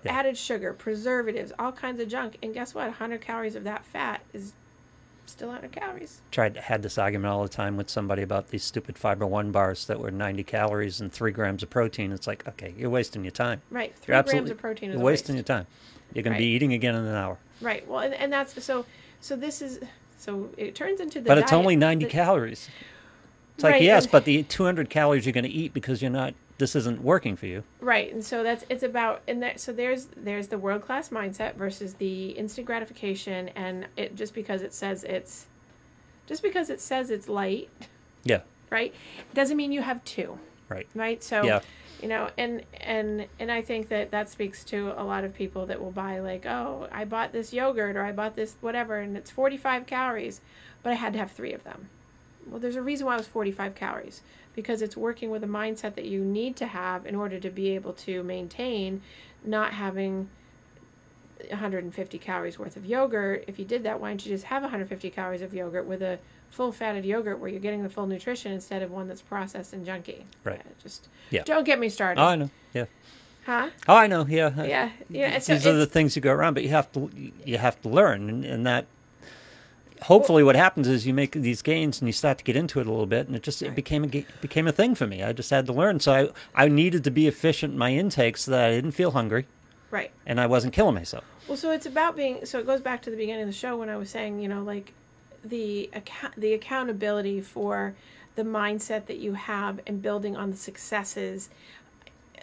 added sugar, preservatives, all kinds of junk. And guess what? 100 calories of that fat is still 100 calories. Had this argument all the time with somebody about these stupid Fiber One bars that were 90 calories and 3 grams of protein. It's like, okay, you're wasting your time. Right. 3 grams of protein is you're wasting your time. You're going to be eating again in an hour. Right. Well, and that's so it turns into the But it's only 90 calories. It's like, yes, but the 200 calories you're going to eat because this isn't working for you. Right. And so there's the world-class mindset versus the instant gratification, and it just because it says it's light. Yeah. Right? Doesn't mean you have two. Right. Right? So and I think that speaks to a lot of people that will buy like, oh, I bought this yogurt or I bought this whatever and it's 45 calories, but I had to have 3 of them. Well, there's a reason why it was 45 calories, because it's working with a mindset that you need to have in order to be able to maintain not having 150 calories worth of yogurt. If you did that, why don't you just have 150 calories of yogurt with a full fatted yogurt where you're getting the full nutrition instead of one that's processed and junky. Right. Don't get me started. Oh, I know. Yeah. Huh? Oh, I know. Yeah. Yeah. Yeah. These are the things you go around, but you have to learn, and that. Hopefully, what happens is you make these gains and you start to get into it a little bit, and it became a thing for me. I just had to learn, so I needed to be efficient in my intake so that I didn't feel hungry. Right. And I wasn't killing myself. Well, so it's about so it goes back to the beginning of the show when I was saying, like the accountability for the mindset that you have and building on the successes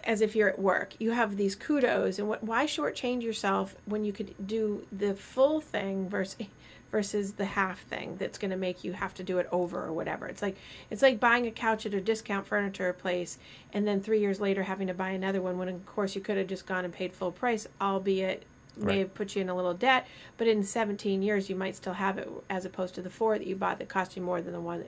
as if you're at work. You have these kudos, and why shortchange yourself when you could do the full thing versus versus the half thing that's going to make you have to do it over or whatever. It's like buying a couch at a discount furniture place and then 3 years later having to buy another one when, of course, you could have just gone and paid full price, albeit may have put you in a little debt, but in 17 years you might still have it, as opposed to the 4 that you bought that cost you more than the one.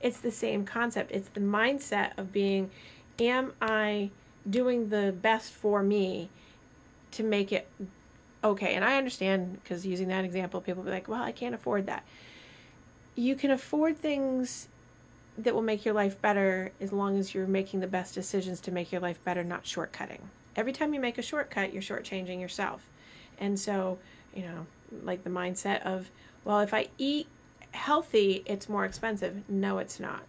It's the same concept. It's the mindset of being, am I doing the best for me to make it okay? And I understand, because using that example, people will be like, well, I can't afford that. You can afford things that will make your life better as long as you're making the best decisions to make your life better, not shortcutting. Every time you make a shortcut, you're shortchanging yourself. And so, like the mindset of, well, if I eat healthy, it's more expensive. No, it's not.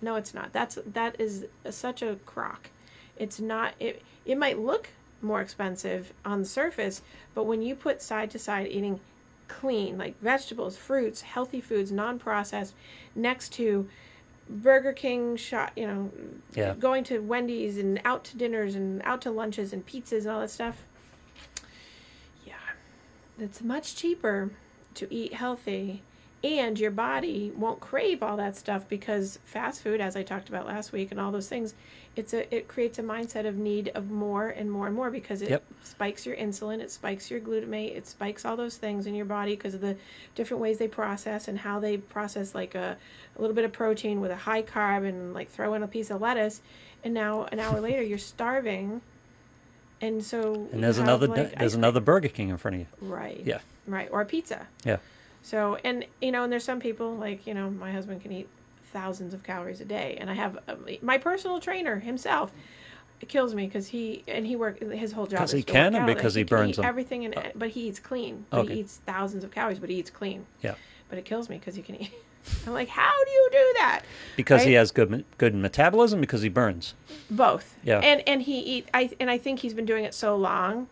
No, it's not. That is such a crock. It's not. It might look more expensive on the surface, but when you put side to side eating clean, like vegetables, fruits, healthy foods, non-processed, next to Burger King going to Wendy's and out to dinners and out to lunches and pizzas and all that stuff. It's much cheaper to eat healthy, and your body won't crave all that stuff, because fast food, as I talked about last week, and all those things, it creates a mindset of need of more and more and more, because it spikes your insulin, it spikes your glutamate, it spikes all those things in your body because of the different ways they process and how they process, like a little bit of protein with a high carb and like throw in a piece of lettuce, and now an hour later you're starving. And so, there's another Burger King in front of you. Right. Yeah. Right. Or a pizza. Yeah. So, and there's some people, like, my husband can eat thousands of calories a day, and I have my personal trainer himself. It kills me because he works, his whole job is to work out. Because he can, and because he burns them. Everything, but he eats clean. But he eats thousands of calories, but he eats clean. Yeah. But it kills me because he can eat. I'm like, how do you do that? Because he has good metabolism, because he burns. Both. Yeah. And I think he's been doing it so long,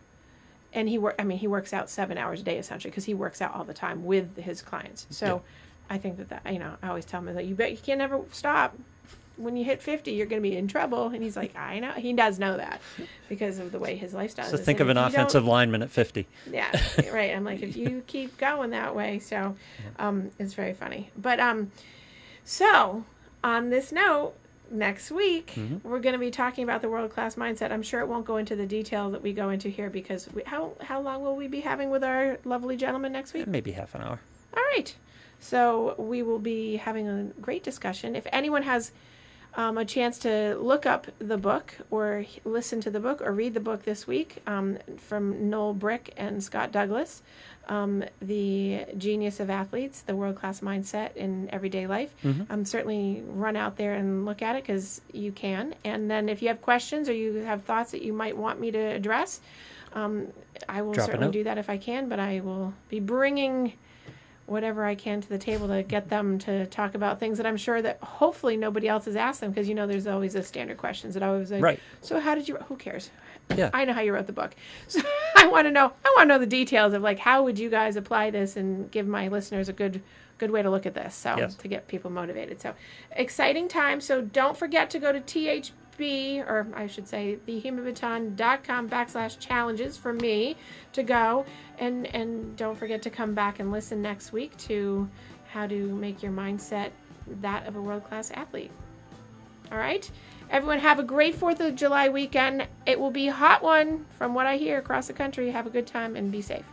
and he works out 7 hours a day essentially, because he works out all the time with his clients. So I think that I always tell him that you can never stop. When you hit 50, you're going to be in trouble. And he's like, I know. He does know that because of the way his lifestyle is. So think of an offensive lineman at 50. Yeah, right. I'm like, if you keep going that way. So it's very funny. But so on this note, next week, we're going to be talking about the world-class mindset. I'm sure it won't go into the detail that we go into here, because how long will we be having with our lovely gentleman next week? Maybe half an hour. All right. So we will be having a great discussion. If anyone has a chance to look up the book or listen to the book or read the book this week, from Noel Brick and Scott Douglas, The Genius of Athletes, the World-Class Mindset in Everyday Life. Certainly run out there and look at it, because you can. And then if you have questions or you have thoughts that you might want me to address, I will certainly do that if I can, but I will be bringing whatever I can to the table to get them to talk about things that I'm sure that hopefully nobody else has asked them, because there's always the standard questions that I always like. Right. So how did you? Who cares? Yeah. I know how you wrote the book, so I want to know the details of, like, how would you guys apply this and give my listeners a good way to look at this, so to get people motivated. So exciting time. So don't forget to go to THB, or I should say thehumanbaton.com/challenges for me to go, and don't forget to come back and listen next week to how to make your mindset that of a world-class athlete. All right, everyone, have a great 4th of July weekend. It will be a hot one from what I hear across the country. Have a good time and be safe.